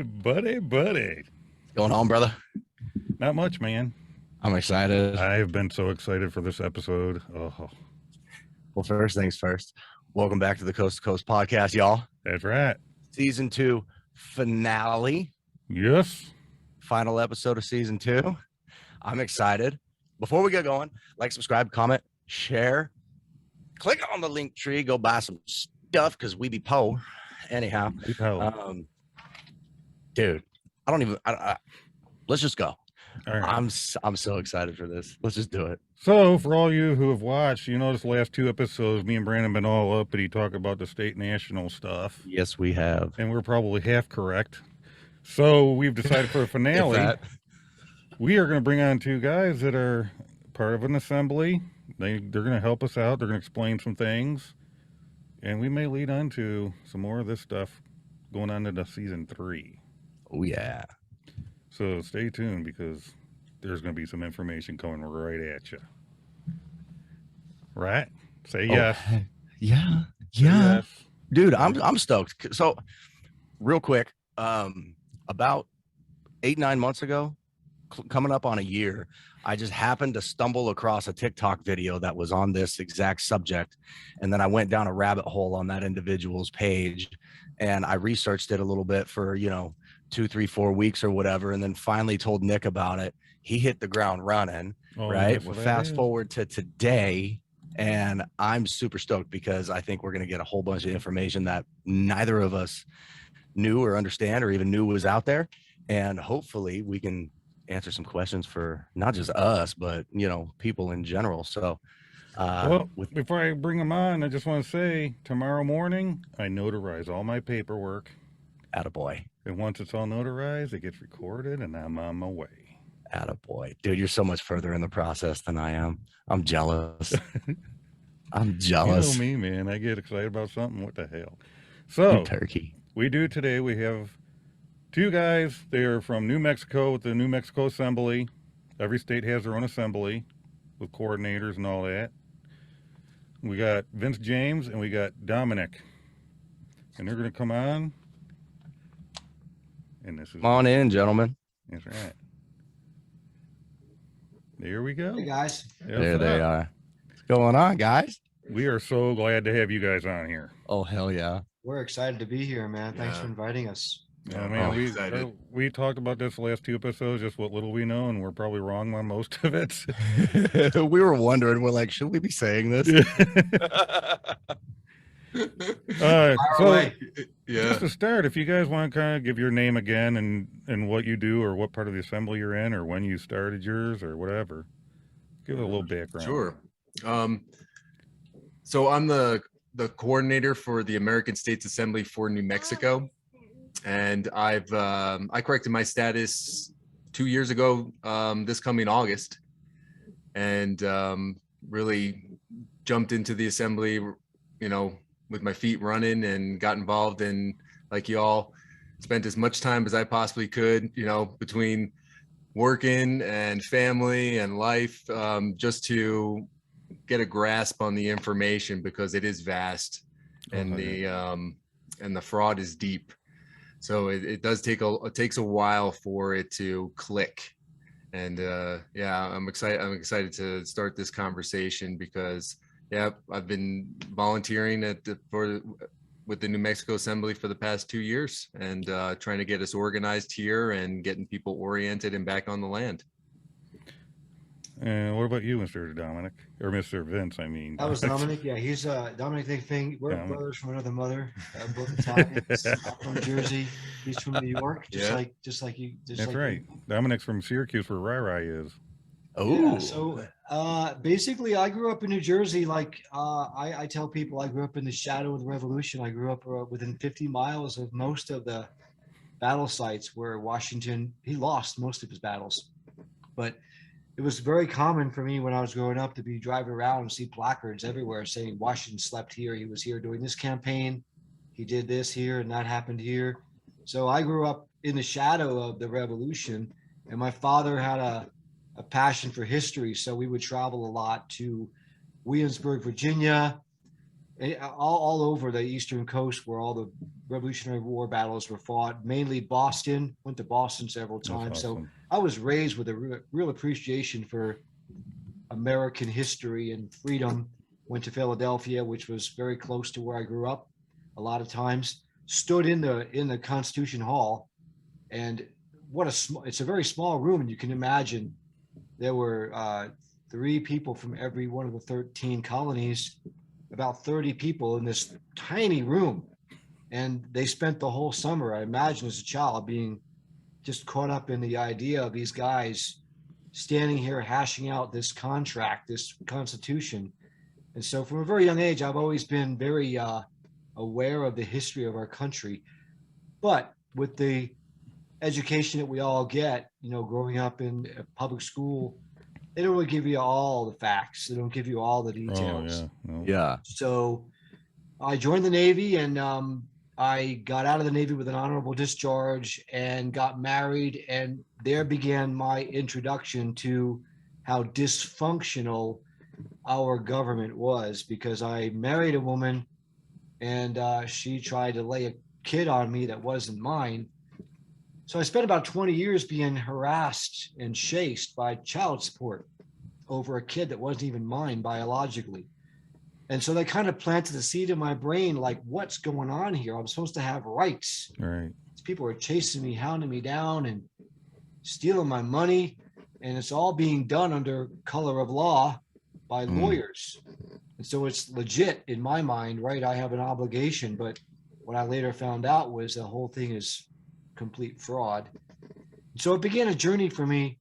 buddy. What's going on, brother? Not much, man. I'm excited. I've been so excited for this episode. Oh, Well, first things first. Welcome back to the Coast to Coast podcast, y'all. that's right. Season 2 finale. Yes. Final episode of season 2. I'm excited. Before we get going, like, subscribe, comment, share. Click on the link tree. Go buy some stuff because we be po. Anyhow, dude, I don't even. Let's just go. All right. I'm so excited for this. Let's just do it. So, for all you who have watched, you notice the last 2 episodes, me and Brandon been all uppity talk about the state national stuff. Yes, we have. And we're probably half correct. So, we've decided for a finale, we are going to bring on 2 guys that are part of an assembly. They're going to help us out. They're going to explain some things. And we may lead on to some more of this stuff going on into season 3. Oh, yeah. So stay tuned because there's going to be some information coming right at you. Right? Say yes. Yeah. Say yes. Dude, I'm stoked. So real quick, about 8-9 months ago, coming up on a year, I just happened to stumble across a TikTok video that was on this exact subject. And then I went down a rabbit hole on that individual's page and I researched it a little bit for, 2, 3, 4 weeks or whatever. And then finally told Nick about it. He hit the ground running, right? We're fast forward to today. And I'm super stoked because I think we're going to get a whole bunch of information that neither of us knew or understand or even knew was out there. And hopefully we can answer some questions for not just us, but, people in general. So, before I bring them on, I just want to say tomorrow morning, I notarize all my paperwork. Attaboy. And once it's all notarized, it gets recorded and I'm on my way. Attaboy. Dude, you're so much further in the process than I am. I'm jealous. I'm jealous. You know me, man. I get excited about something. What the hell? So, turkey. We have 2 guys. They are from New Mexico with the New Mexico Assembly. Every state has their own assembly with coordinators and all that. We got James and we got Dominic. And they're going to come on. And this is come on in, gentlemen. That's right. There we go. Hey, guys. There they are. What's going on, guys? We are so glad to have you guys on here. Oh, hell yeah. We're excited to be here, man. Thanks for inviting us. Yeah, man, we talked about this the last 2 episodes, just what little we know, and we're probably wrong on most of it. We were wondering, we're like, should we be saying this? Just to start, if you guys want to kind of give your name again and what you do or what part of the assembly you're in or when you started yours or whatever, give it a little background. Sure. So I'm the coordinator for the American States Assembly for New Mexico. And I corrected my status 2 years ago, this coming August, and really jumped into the assembly, with my feet running and got involved in, like y'all, spent as much time as I possibly could, between working and family and life, just to get a grasp on the information because it is vast and the fraud is deep. So it takes a while for it to click. And I'm excited to start this conversation because I've been volunteering with the New Mexico Assembly for the past 2 years and trying to get us organized here and getting people oriented and back on the land. And what about you, Mr. Dominic? Or Mr. Vince, I mean. That was Dominic. Yeah, he's Dominic thing. We're brothers from another mother. Both Italian. I'm from Jersey. He's from New York. Just like you. That's right. Dominic's from Syracuse where Rai is. Oh. Yeah, so basically I grew up in New Jersey. Like I tell people I grew up in the shadow of the revolution. I grew up within 50 miles of most of the battle sites where Washington, he lost most of his battles. But it was very common for me when I was growing up to be driving around and see placards everywhere saying Washington slept here. He was here during this campaign. He did this here and that happened here. So I grew up in the shadow of the revolution, and my father had a passion for history. So we would travel a lot to Williamsburg, Virginia, all over the Eastern Coast where all the Revolutionary War battles were fought, mainly Boston. Went to Boston several times. So awesome. I was raised with a real appreciation for American history and freedom. Went to Philadelphia, which was very close to where I grew up. A lot of times stood in the Constitution Hall, and it's a very small room, and you can imagine there were 3 people from every one of the 13 colonies, about 30 people in this tiny room, and they spent the whole summer, I imagine, as a child, being just caught up in the idea of these guys standing here hashing out this contract, this Constitution. And so from a very young age, I've always been very aware of the history of our country. But with the education that we all get, growing up in a public school, they don't really give you all the facts. They don't give you all the details. Oh, yeah. No. Yeah. So I joined the Navy, and I got out of the Navy with an honorable discharge and got married. And there began my introduction to how dysfunctional our government was, because I married a woman and she tried to lay a kid on me that wasn't mine. So I spent about 20 years being harassed and chased by child support over a kid that wasn't even mine biologically. And so they kind of planted the seed in my brain, like, what's going on here? I'm supposed to have rights. Right. These people are chasing me, hounding me down, and stealing my money. And it's all being done under color of law by lawyers. And so it's legit in my mind, right? I have an obligation. But what I later found out was the whole thing is complete fraud. So it began a journey for me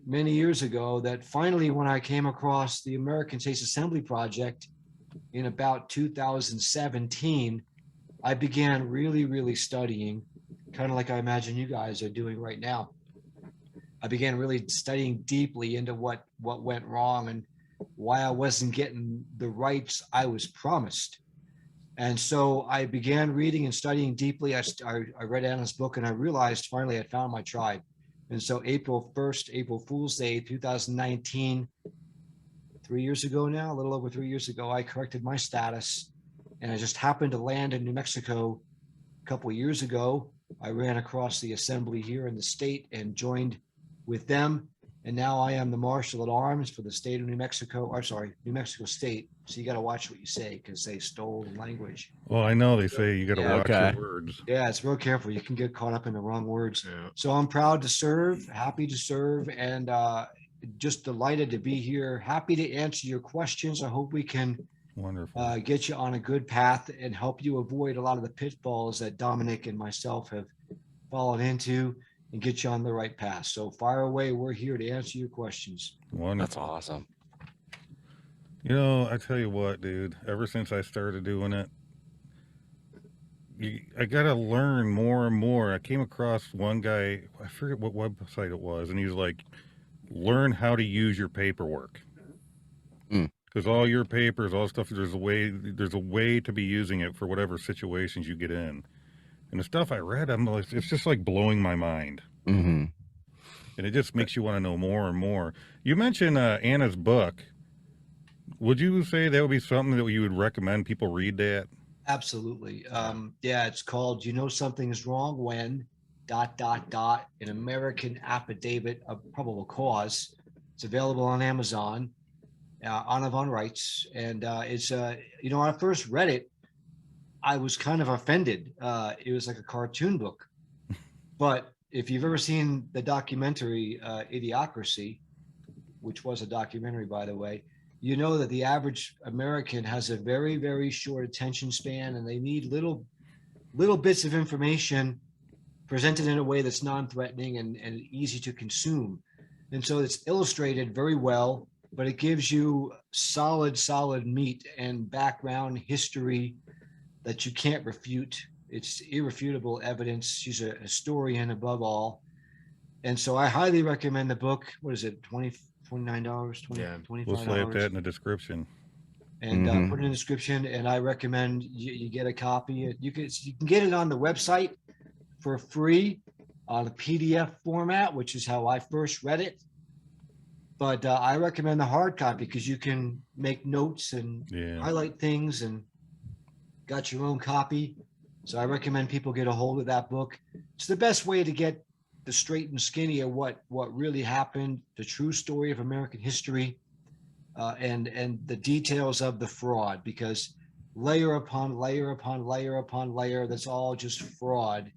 many years ago, that finally, when I came across the American States Assembly Project in about 2017, I began really studying, kind of like I imagine you guys are doing right now. I began really studying deeply into what went wrong and why I wasn't getting the rights I was promised. And so I began reading and studying deeply. I read Anna's book, and I realized finally I found my tribe. And so April 1st, April Fool's Day, 2019, 3 years ago now, a little over 3 years ago, I corrected my status. And I just happened to land in New Mexico a couple of years ago. I ran across the assembly here in the state and joined with them. And now I am the Marshal at Arms for the state of New Mexico, New Mexico State. So you got to watch what you say, because they stole the language. Well, I know they say you got to watch your words. Yeah, it's real careful. You can get caught up in the wrong words. Yeah. So I'm proud to serve, happy to serve, and just delighted to be here. Happy to answer your questions. I hope we can Wonderful. Get you on a good path and help you avoid a lot of the pitfalls that Dominic and myself have fallen into, and get you on the right path. So fire away. We're here to answer your questions. Wonderful. That's awesome. I tell you what, dude, ever since I started doing it, I got to learn more and more. I came across one guy, I forget what website it was, and he's like, learn how to use your paperwork. Because all your papers, all stuff, there's a way to be using it for whatever situations you get in. And the stuff I read, I'm like, it's just like blowing my mind. Mm-hmm. And it just makes you want to know more and more. You mentioned Anna's book. Would you say that would be something that you would recommend people read that? Absolutely. Yeah, it's called "You Know Something Is Wrong When ... an American Affidavit of Probable Cause." It's available on Amazon. Anna Von Reitz, and it's when I first read it, I was kind of offended. It was like a cartoon book. But if you've ever seen the documentary Idiocracy, which was a documentary, by the way, you know that the average American has a very, very short attention span, and they need little bits of information presented in a way that's non-threatening and easy to consume. And so it's illustrated very well, but it gives you solid meat and background history that you can't refute. It's irrefutable evidence. She's a historian above all. And so I highly recommend the book. What is it? $29, $25. We'll slap that in the description. And put it in the description. And I recommend you get a copy. You can get it on the website for free on a PDF format, which is how I first read it. But I recommend the hard copy because you can make notes and Yeah. highlight things and got your own copy. So I recommend people get a hold of that book. It's the best way to get the straight and skinny of what really happened, the true story of American history, and the details of the fraud, because layer upon layer upon layer upon layer, that's all just fraud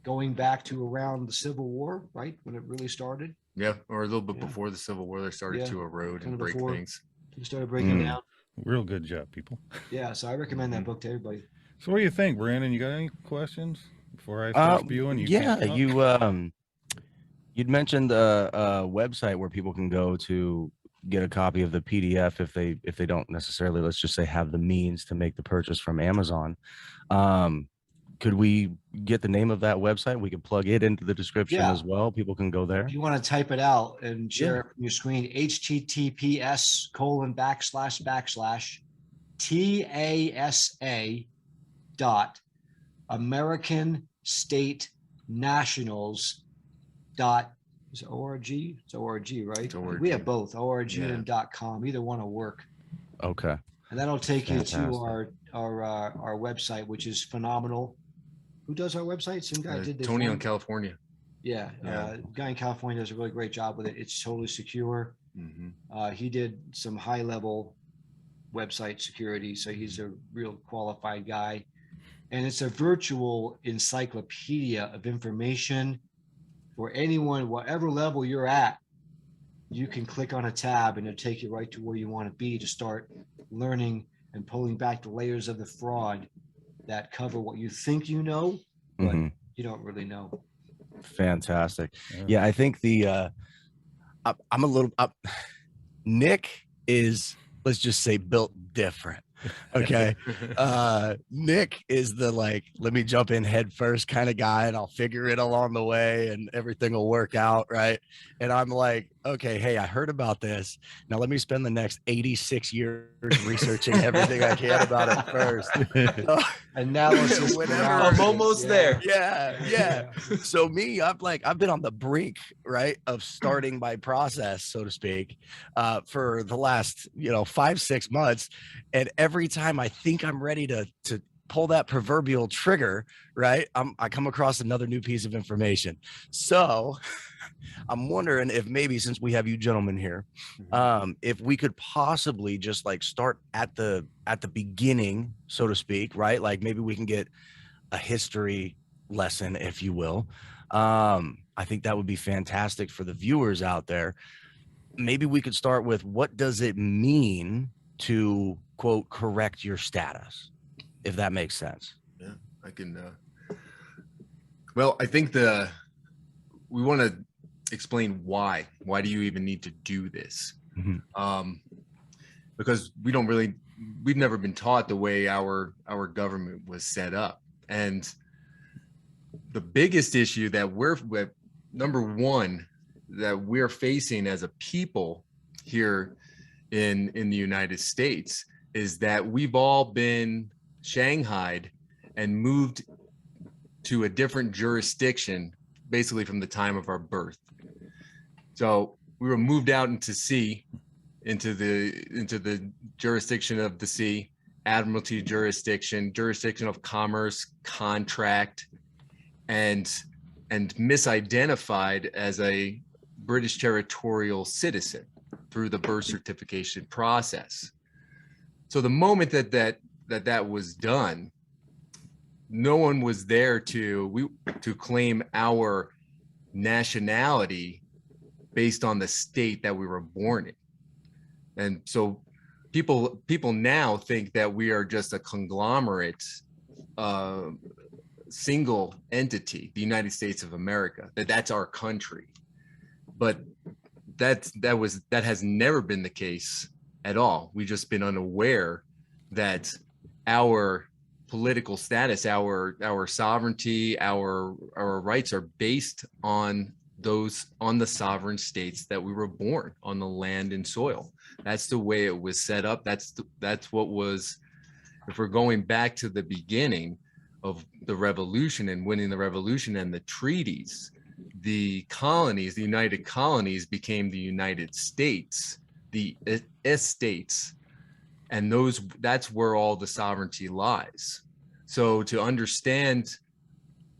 going back to around the Civil War, right? When it really started. Yeah, or a little bit Yeah. before the Civil War, they started Yeah, to erode kind and of break before. things. They started breaking Mm. down. Real good job, people. Yeah, so I recommend that book to everybody. So what do you think, Brandon? You got any questions before I start spewing? Yeah, can- you'd mentioned a website where people can go to get a copy of the PDF if they don't necessarily, let's just say, have the means to make the purchase from Amazon. Could we get the name of that website? We could plug it into the description Yeah. as well. People can go there. If you want to type it out and share Yeah. it from your screen, https://TASA dot American State Nationals dot is it org? It's org, right? It's org. We have both org Yeah. and .com. Either one will work, Okay. and that'll take you to Fantastic. our website, which is phenomenal. Who does our website? Some guy did this. Tony one. on California. Yeah, Yeah. guy in California does a really great job with it. It's totally secure. He did some high level website security, so he's a real qualified guy. And it's a virtual encyclopedia of information for anyone, whatever level you're at. You can click on a tab and it'll take you right to where you want to be to start learning and pulling back the layers of the fraud that cover what you think you know, but Mhm. you don't really know. Fantastic. Yeah, I think I'm a little Nick is, let's just say, built different. Okay. Nick is the like, let me jump in head first kind of guy and I'll figure it along the way and everything will work out. Right. And I'm like, okay, hey, I heard about this. Now let me spend the next 86 years researching everything I can about it first. So, Analysis. Whenever- paralysis, I'm almost there. yeah. So me, I've been on the brink, right, of starting my process, so to speak, for the last 5-6 months, and every time I think I'm ready to pull that proverbial trigger, right, I come across another new piece of information. So I'm wondering if maybe, since we have you gentlemen here, if we could possibly just like start at the beginning, so to speak, right? Like maybe we can get a history lesson, if you will. I think that would be fantastic for the viewers out there. Maybe we could start with, what does it mean to, quote, correct your status, if that makes sense? Yeah, I can. Well, I think we want to explain why. Why do you even need to do this? Because we've never been taught the way our government was set up. And the biggest issue that number one, that we're facing as a people here in the United States is that we've all been shanghaied and moved to a different jurisdiction basically from the time of our birth. So we were moved out into the jurisdiction of the sea, admiralty jurisdiction of commerce, contract, and misidentified as a British territorial citizen through the birth certification process. So the moment that was done, no one was there to claim our nationality based on the state that we were born in. And so people now think that we are just a conglomerate, single entity, the United States of America, that's our country. But that has never been the case at all. We've just been unaware that our political status, our sovereignty, our rights are based on the sovereign states that we were born on, the land and soil. That's the way it was set up. That's what was, if we're going back to the beginning of the revolution and winning the revolution and the treaties, the colonies, the United Colonies, became the United States, the estates, and that's where all the sovereignty lies. So to understand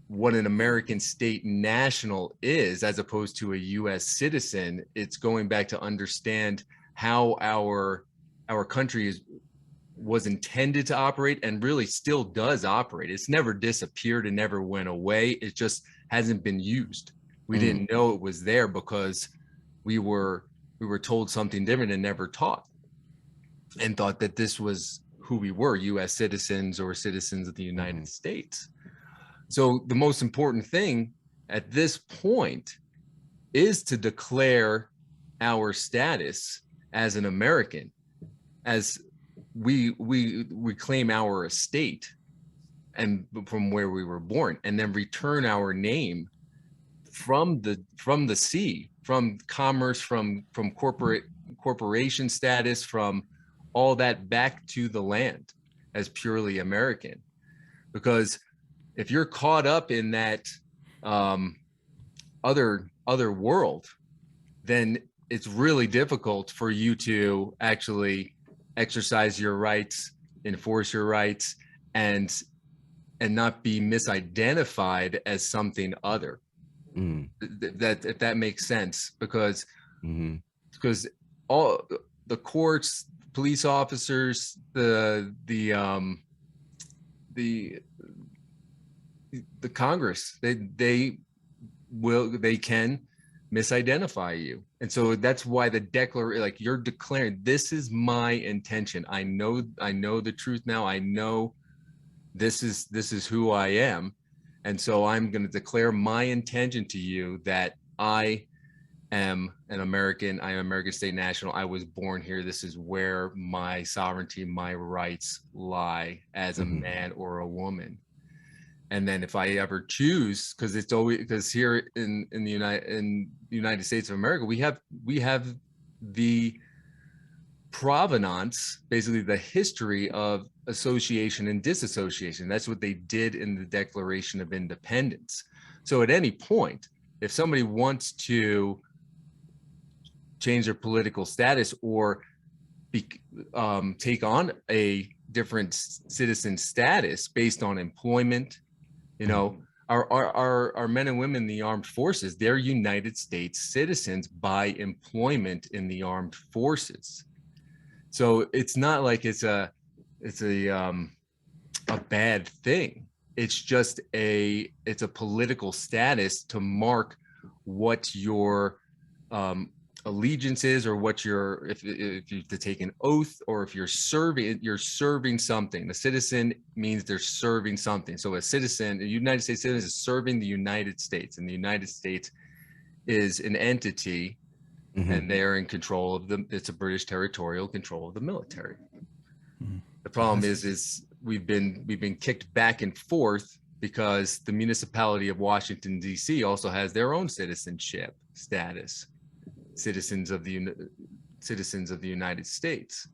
what an American state national is, as opposed to a U.S. citizen, it's going back to understand how our country was intended to operate, and really still does operate. It's never disappeared and never went away. It just hasn't been used. We didn't know it was there because we were told something different and never taught, and thought that this was who we were, U.S. citizens or citizens of the United States. So the most important thing at this point is to declare our status as an American, as we claim our estate and from where we were born, and then return our name from the sea, from commerce, from corporation status, from all that, back to the land as purely American. Because if you're caught up in that other world, then it's really difficult for you to actually exercise your rights, enforce your rights, and not be misidentified as something other. That, if that makes sense, because all the courts, police officers, the Congress, they can misidentify you. And so that's why the declaration, like, you're declaring, this is my intention. I know the truth now. I know this is who I am. And so I'm going to declare my intention to you that I am an American. I am American state national. I was born here. This is where my sovereignty, my rights lie as a man or a woman. And then if I ever choose, because it's always, because here in the United States of America, we have the provenance, basically the history of association and disassociation. That's what they did in the Declaration of Independence. So at any point, if somebody wants to change their political status or take on a different citizen status based on employment, you know, our men and women in the armed forces, they're United States citizens by employment in the armed forces. So it's not like it's a bad thing. It's just it's a political status to mark what your allegiance is, or what if you have to take an oath, or if you're serving something. A citizen means they're serving something. So a citizen, a United States citizen, is serving the United States, and the United States is an entity, and they're in control of it's a British territorial control of the military. The problem is we've been kicked back and forth because the municipality of Washington, D.C. also has their own citizenship status. Citizens of the United States.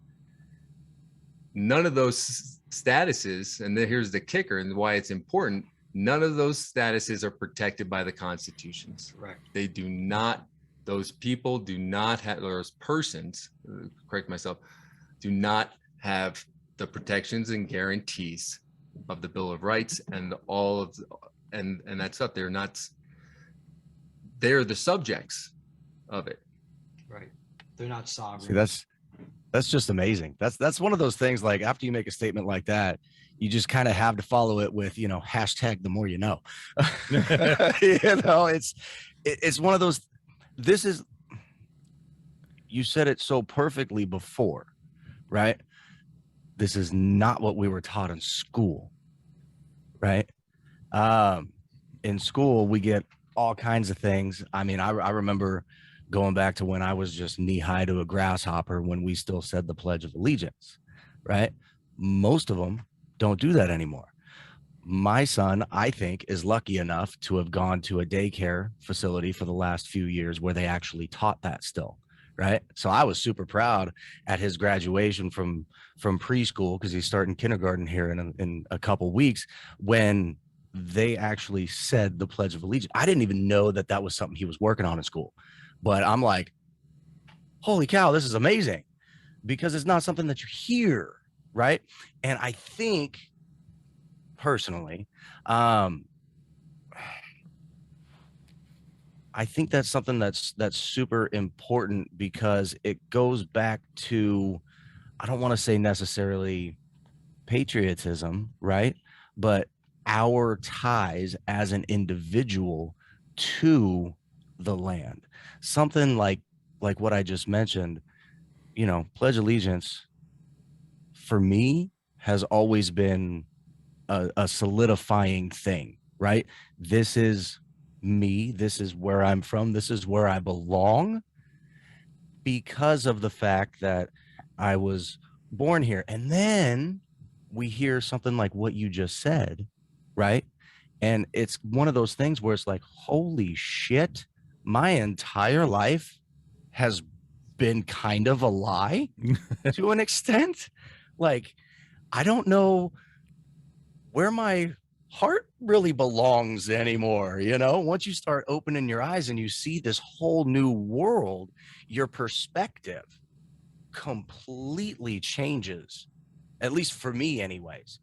None of those statuses, and here's the kicker and why it's important, none of those statuses are protected by the constitutions. Correct. They do not, those people do not have, those persons, correct myself, do not have the protections and guarantees of the Bill of Rights and all of, and that stuff. They're the subjects of it. Right. They're not sovereign. See, that's just amazing. That's one of those things, like, after you make a statement like that, you just kind of have to follow it with, hashtag the more you know. It's one of those, you said it so perfectly before, right? This is not what we were taught in school, right? In school, we get all kinds of things. I mean, I remember going back to when I was just knee-high to a grasshopper, when we still said the Pledge of Allegiance, right? Most of them don't do that anymore. My son, I think, is lucky enough to have gone to a daycare facility for the last few years where they actually taught that still, right? So I was super proud at his graduation from preschool, because he's starting kindergarten here in a couple weeks, when they actually said the Pledge of Allegiance. I didn't even know that that was something he was working on in school, but I'm like, holy cow, this is amazing, because it's not something that you hear, right? And I think personally, I think that's something that's super important, because it goes back to, I don't want to say necessarily patriotism, right? But our ties as an individual to the land. Something like what I just mentioned, you know, Pledge Allegiance for me has always been a solidifying thing, right? This is me. This is where I'm from. This is where I belong, because of the fact that I was born here. And then we hear something like what you just said, right? And it's one of those things where it's like, holy shit, my entire life has been kind of a lie to an extent. Like, I don't know where my heart really belongs anymore. You know, once you start opening your eyes and you see this whole new world, your perspective completely changes, at least for me anyways.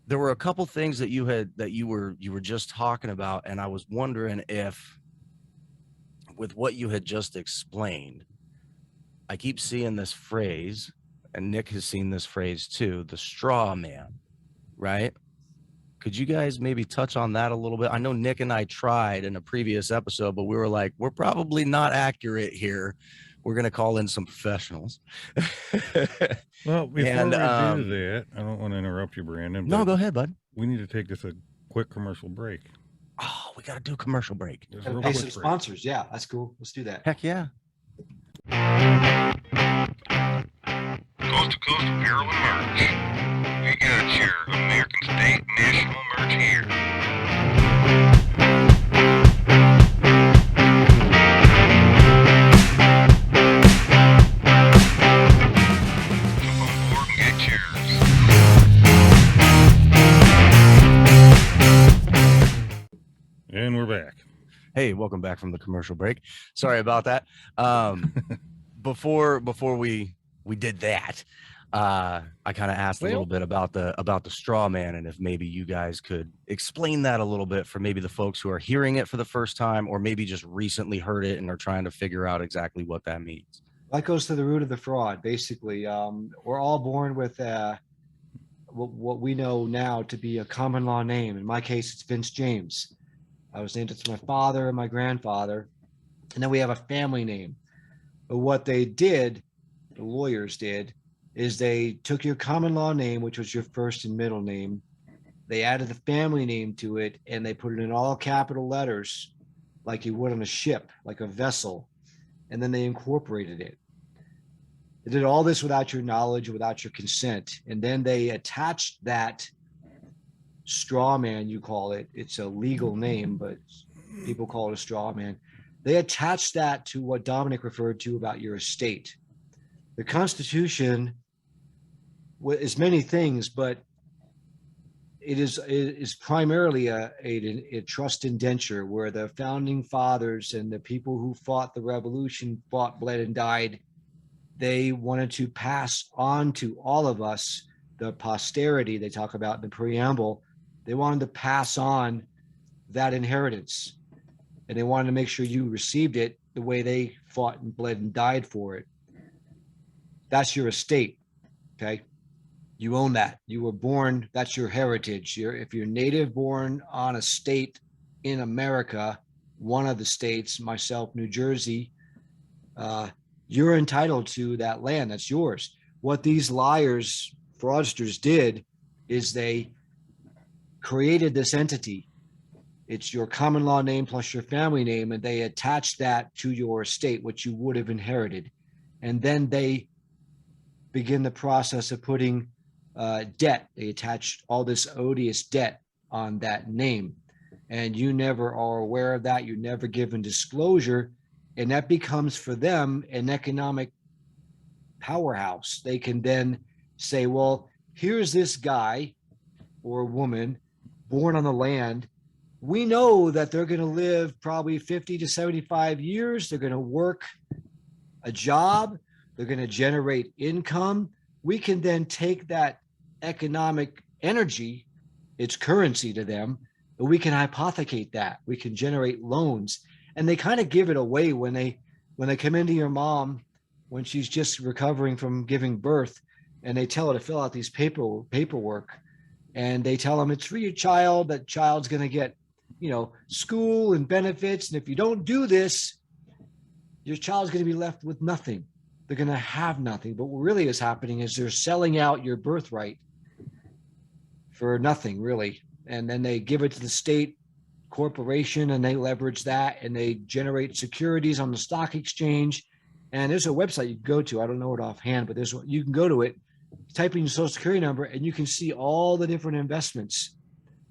There were a couple things that you were just talking about, and I was wondering if, with what you had just explained, I keep seeing this phrase, and Nick has seen this phrase too, the straw man, right? Could you guys maybe touch on that a little bit? I know Nick and I tried in a previous episode, but we were like, we're probably not accurate here. We're going to call in some professionals. Well, before we do that, I don't want to interrupt you, Brandon. No, go ahead, bud. We need to take this a quick commercial break. Oh, we got to do a commercial break. Gotta pay some sponsors. Yeah, that's cool. Let's do that. Heck yeah. Coast to Coast Apparel and Merch. We got your American State National Merch here. Jump on board and get yours. And we're back. Hey, welcome back from the commercial break. Sorry about that. Before we did that, I kind of asked a little bit about the straw man, and if maybe you guys could explain that a little bit for maybe the folks who are hearing it for the first time, or maybe just recently heard it and are trying to figure out exactly what that means. That goes to the root of the fraud. Basically, we're all born with what we know now to be a common law name. In my case, it's Vince James. I was named after my father and my grandfather, and then we have a family name. But what they did, the lawyers did, is they took your common law name, which was your first and middle name. They added the family name to it, and they put it in all capital letters, like you would on a ship, like a vessel. And then they incorporated it. They did all this without your knowledge, without your consent. And then they attached that straw man, you call it. It's a legal name, but people call it a straw man. They attached that to what Dominic referred to about your estate. The Constitution is many things, but it is primarily a trust indenture, where the founding fathers and the people who fought the revolution, fought, bled, and died, they wanted to pass on to all of us, the posterity they talk about in the preamble. They wanted to pass on that inheritance, and they wanted to make sure you received it the way they fought and bled and died for it. That's your estate, okay? You own that. You were born, that's your heritage. If you're native born on a state in America, one of the states, myself, New Jersey, you're entitled to that land. That's yours. What these liars, fraudsters did is they created this entity. It's your common law name plus your family name, and they attached that to your estate, which you would have inherited. And then they begin the process of putting debt. They attach all this odious debt on that name, and you never are aware of that. You're never given disclosure, and that becomes for them an economic powerhouse. They can then say, well, here's this guy or woman born on the land, we know that they're going to live probably 50 to 75 years. They're going to work a job. They're going to generate income. We can then take that economic energy, its currency to them, and we can hypothecate that. We can generate loans. And they kind of give it away when they come into your mom when she's just recovering from giving birth, and they tell her to fill out these paperwork, and they tell them it's for your child. That child's going to get, school and benefits, and if you don't do this, your child's going to be left with nothing. They're going to have nothing. But what really is happening is they're selling out your birthright for nothing, really. And then they give it to the state corporation, and they leverage that, and they generate securities on the stock exchange. And there's a website you can go to. I don't know it offhand, but you can go to it, type in your social security number, and you can see all the different investments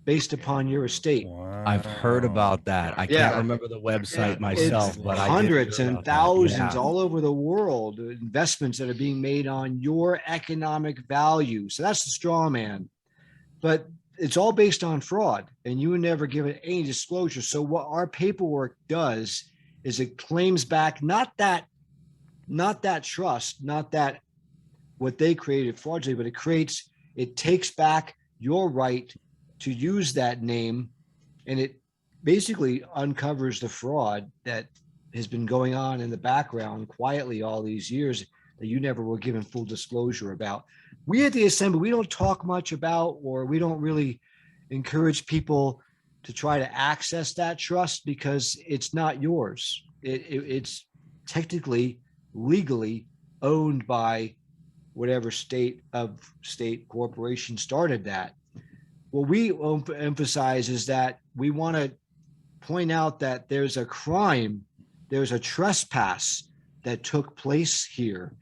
based upon your estate. Wow. I've heard about that. I can't remember the website myself, but hundreds and thousands Yeah. all over the world, investments that are being made on your economic value. So that's the straw man. But it's all based on fraud, and you would never give it any disclosure. So what our paperwork does is it claims back not that trust, not that what they created fraudulently, but it takes back your right to use that name, and it basically uncovers the fraud that has been going on in the background quietly all these years that you never were given full disclosure about. We at the Assembly, we don't talk much about, or we don't really encourage people to try to access that trust because it's not yours. It's technically, legally owned by whatever state corporation started that. What we emphasize is that we want to point out that there's a crime, there's a trespass that took place here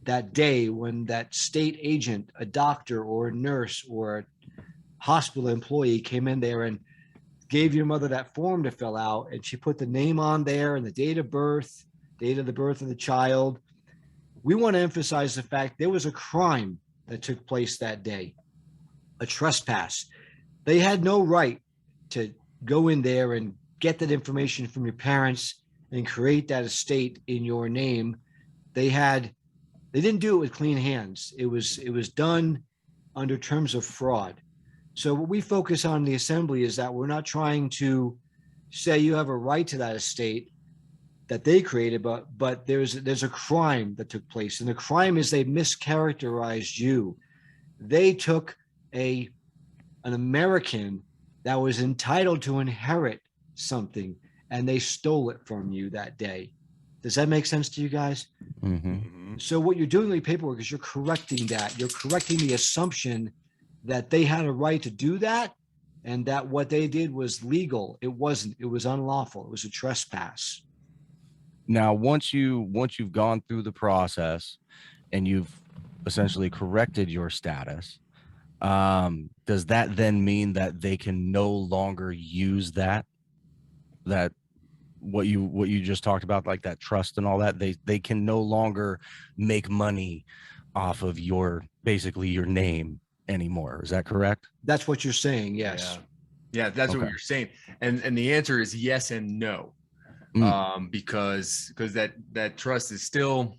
that day when that state agent, a doctor or a nurse or a hospital employee came in there and gave your mother that form to fill out, and she put the name on there and the date of the birth of the child. We want to emphasize the fact there was a crime that took place that day, a trespass. They had no right to go in there and get that information from your parents and create that estate in your name. They didn't do it with clean hands. It was done under terms of fraud. So what we focus on in the Assembly is that we're not trying to say you have a right to that estate that they created, but there's a crime that took place, and the crime is they mischaracterized you. They took an American that was entitled to inherit something, and they stole it from you that day. Does that make sense to you guys? Mm-hmm. So what you're doing with paperwork is you're correcting that. You're correcting the assumption that they had a right to do that, and that what they did was legal. It wasn't. It was unlawful. It was a trespass. Now, once you've gone through the process and you've essentially corrected your status, does that then mean that they can no longer use that what you just talked about, like that trust and all that? They can no longer make money off of basically your name anymore. Is that correct? That's what you're saying. Yes. Yeah, that's Okay. what you're saying. And the answer is yes and no. Because that trust is still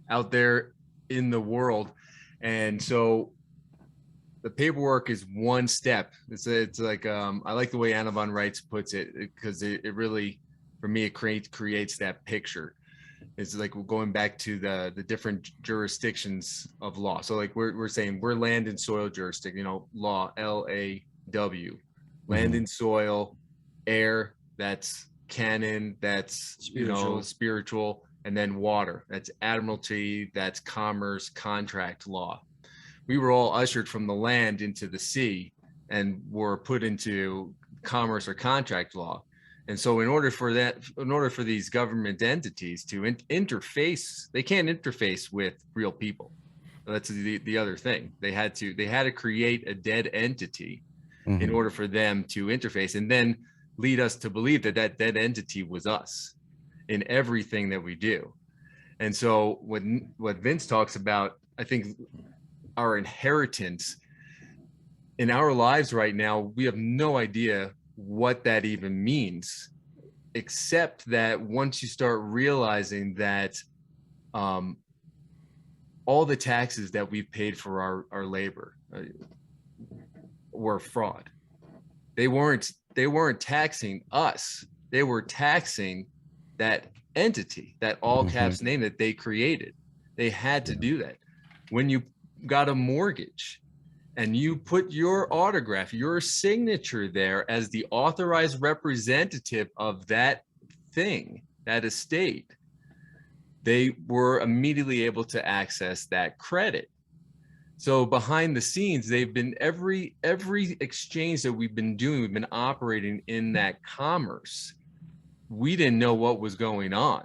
out there in the world. And so the paperwork is one step. It's like, I like the way Anna Von Reitz puts it, because it really, for me, it creates that picture. It's like we're going back to the different jurisdictions of law. So like we're saying we're land and soil jurisdiction, law, LAW, land and soil, air, that's canon, that's spiritual, and then water, that's admiralty, that's commerce, contract law. We were all ushered from the land into the sea and were put into commerce or contract law. And so in order for these government entities to interface, they can't interface with real people. That's the other thing. They had to create a dead entity in order for them to interface, and then lead us to believe that dead entity was us in everything that we do. And so what Vince talks about, I think our inheritance, in our lives right now, we have no idea what that even means, except that once you start realizing that all the taxes that we've paid for our labor were fraud. They weren't taxing us. They were taxing that entity, that all caps name that they created. They had to do that. When you got a mortgage and you put your autograph, your signature there as the authorized representative of that thing, that estate, they were immediately able to access that credit. So behind the scenes, they've been every exchange that we've been doing, we've been operating in that commerce. We didn't know what was going on.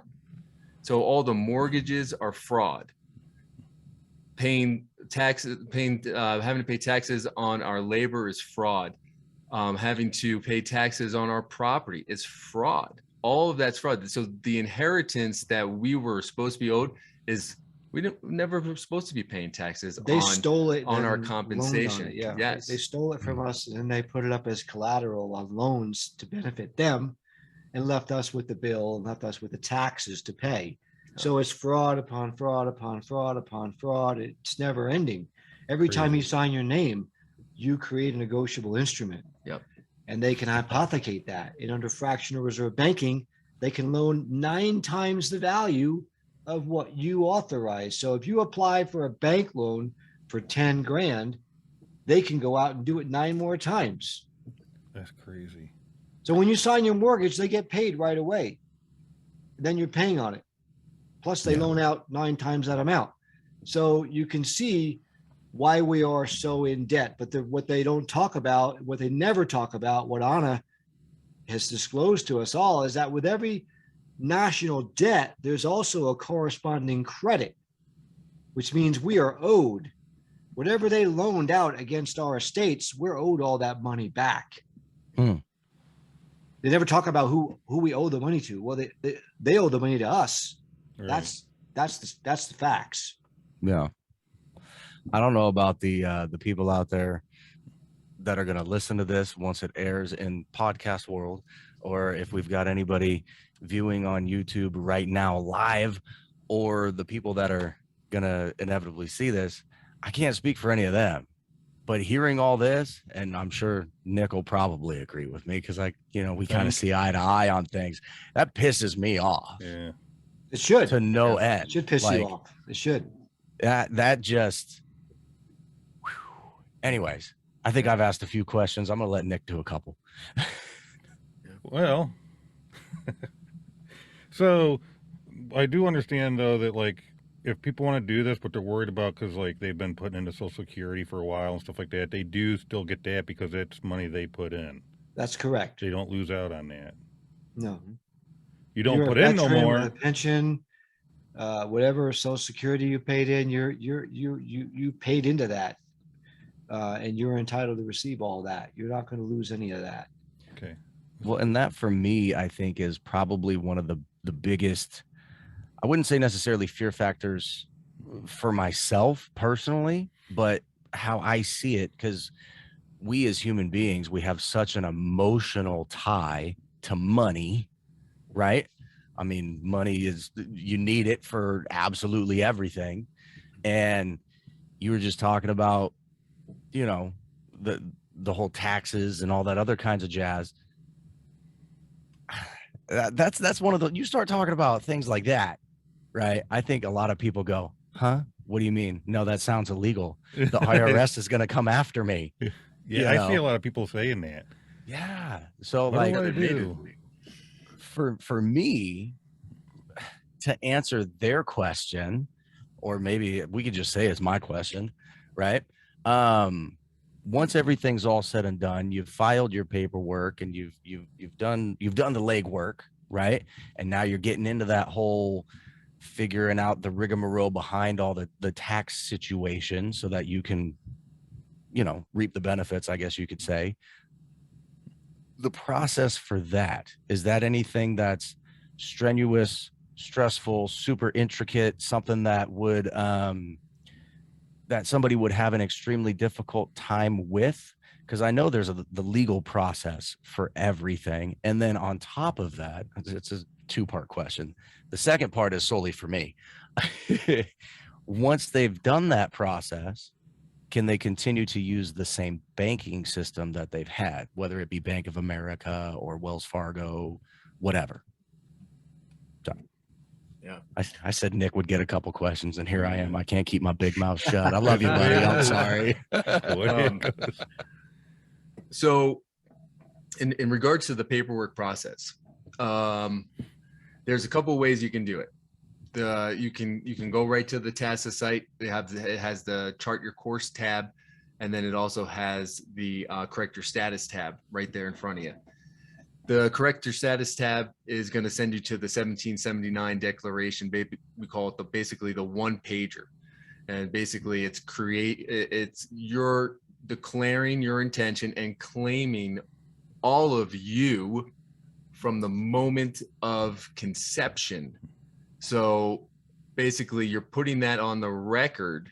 So all the mortgages are fraud. Paying taxes, having to pay taxes on our labor is fraud. Having to pay taxes on our property is fraud. All of that's fraud. So the inheritance that we were supposed to be owed is never were supposed to be paying taxes. They stole it on our and compensation. loaned on it, yeah. Yes. They stole it from us, and then they put it up as collateral on loans to benefit them, and left us with the bill and left us with the taxes to pay. So it's fraud upon fraud upon fraud upon fraud. It's never ending. Every time you sign your name, you create a negotiable instrument. Yep. And they can hypothecate that. And under fractional reserve banking, they can loan 9 times the value of what you authorize. So if you apply for a bank loan for 10 grand, they can go out and do it 9 more times. That's crazy. So when you sign your mortgage, they get paid right away. Then you're paying on it. Plus they loan out 9 times that amount. So you can see why we are so in debt. But what they don't talk about, what they never talk about, what Anna has disclosed to us all, is that with every national debt, there's also a corresponding credit, which means we are owed. Whatever they loaned out against our estates, we're owed all that money back. They never talk about who we owe the money to. Well, they owe the money to us. Right. That's the facts. Yeah. I don't know about the people out there that are going to listen to this once it airs in podcast world, or if we've got anybody viewing on YouTube right now live, or the people that are going to inevitably see this. I can't speak for any of them, but hearing all this, and I'm sure Nick will probably agree with me, because we kind of see eye to eye on things. That pisses me off. Yeah. It should. To no end. It should piss you off. It should. That just. Whew. Anyways, I think I've asked a few questions. I'm going to let Nick do a couple. Well, so I do understand, though, that if people want to do this, but they're worried about because they've been putting into Social Security for a while and stuff like that, they do still get that because it's money they put in. That's correct. They don't lose out on that. No. You don't put in no more. A pension, whatever Social Security you paid in, you paid into that, and you're entitled to receive all that. You're not going to lose any of that. Okay. Well, and that for me, I think is probably one of the biggest. I wouldn't say necessarily fear factors for myself personally, but how I see it, because we as human beings, we have such an emotional tie to money. Right. I mean, money you need it for absolutely everything. And you were just talking about, the whole taxes and all that other kinds of jazz. That's one of the, you start talking about things like that. Right. I think a lot of people go, huh? What do you mean? No, that sounds illegal. The IRS is going to come after me. Yeah. I see a lot of people saying that. Yeah. So what do I do? For me to answer their question, or maybe we could just say it's my question, right? Once everything's all said and done, you've filed your paperwork and you've done the legwork, right? And now you're getting into that whole figuring out the rigmarole behind all the tax situation so that you can, reap the benefits, I guess you could say. The process for that, is that anything that's strenuous, stressful, super intricate, something that would that somebody would have an extremely difficult time with? because I know there's the legal process for everything. And then on top of that, it's a two-part question. The second part is solely for me. Once they've done that process, can they continue to use the same banking system that they've had, whether it be Bank of America or Wells Fargo, whatever? So, Yeah. I said Nick would get a couple questions, and here I am. I can't keep my big mouth shut. I love you, buddy. I'm sorry. So in regards to the paperwork process, there's a couple ways you can do it. You can go right to the TASA site. It has the chart your course tab, and then it also has the correct your status tab right there in front of you. The correct your status tab is going to send you to the 1779 declaration. We call it basically the one pager, and basically it's your declaring your intention and claiming all of you from the moment of conception. So basically you're putting that on the record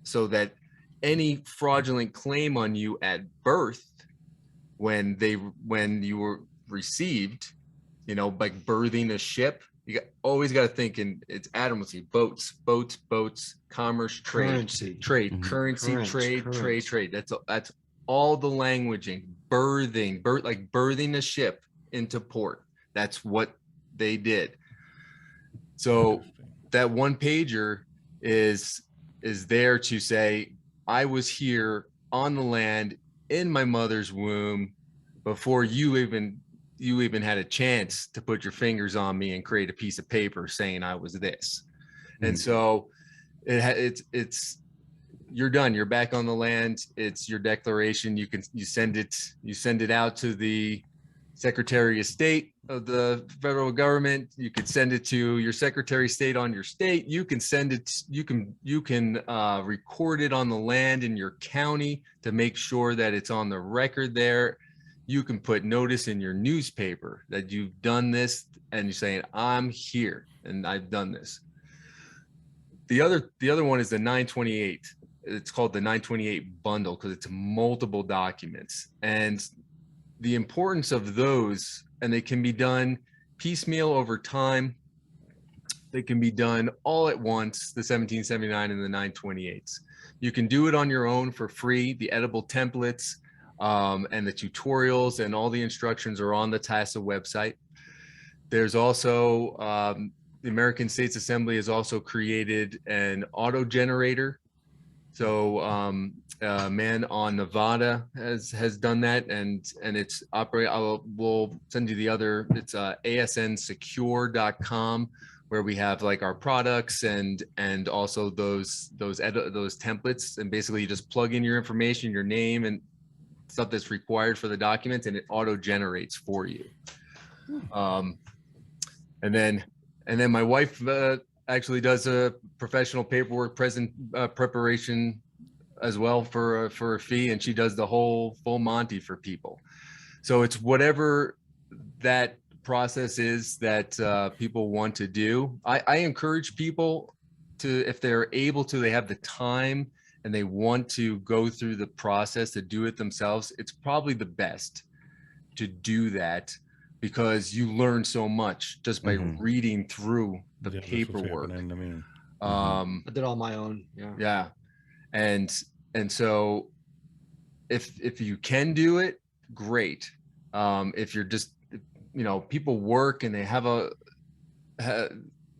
so that any fraudulent claim on you at birth, when you were received, like birthing a ship, always got to think, and it's Adam would say boats, commerce, Currency. trade, trade. That's all the languaging, like birthing a ship into port. That's what they did. So that one pager is there to say, I was here on the land in my mother's womb before you even had a chance to put your fingers on me and create a piece of paper saying I was this. And so it's you're done. You're back on the land. It's your declaration. You send it out to the Secretary of State of the federal government. You could send it to your Secretary of State on your state. You can send it. You can record it on the land in your county to make sure that it's on the record there. You can put notice in your newspaper that you've done this, and you're saying, I'm here and I've done this. The other one is the 928. It's called the 928 bundle because it's multiple documents. And the importance of those, and they can be done piecemeal over time. They can be done all at once, the 1779 and the 928s. You can do it on your own for free. The editable templates and the tutorials and all the instructions are on the TASA website. There's also, the American States Assembly has also created an auto generator. So a man on Nevada has done that, and it's we'll send you the other. It's asnsecure.com, where we have like our products and also those templates, and basically you just plug in your information, your name, and stuff that's required for the documents, and it auto generates for you. And then my wife actually does a professional paperwork preparation as well for a fee, and she does the whole full Monty for people. So it's whatever that process is that people want to do. I encourage people to, if they're able to, they have the time and they want to go through the process to do it themselves, it's probably the best to do that, because you learn so much just by reading through the paperwork. I mean, I did all my own. Yeah. And so if you can do it, great. If you're just, people work and they have a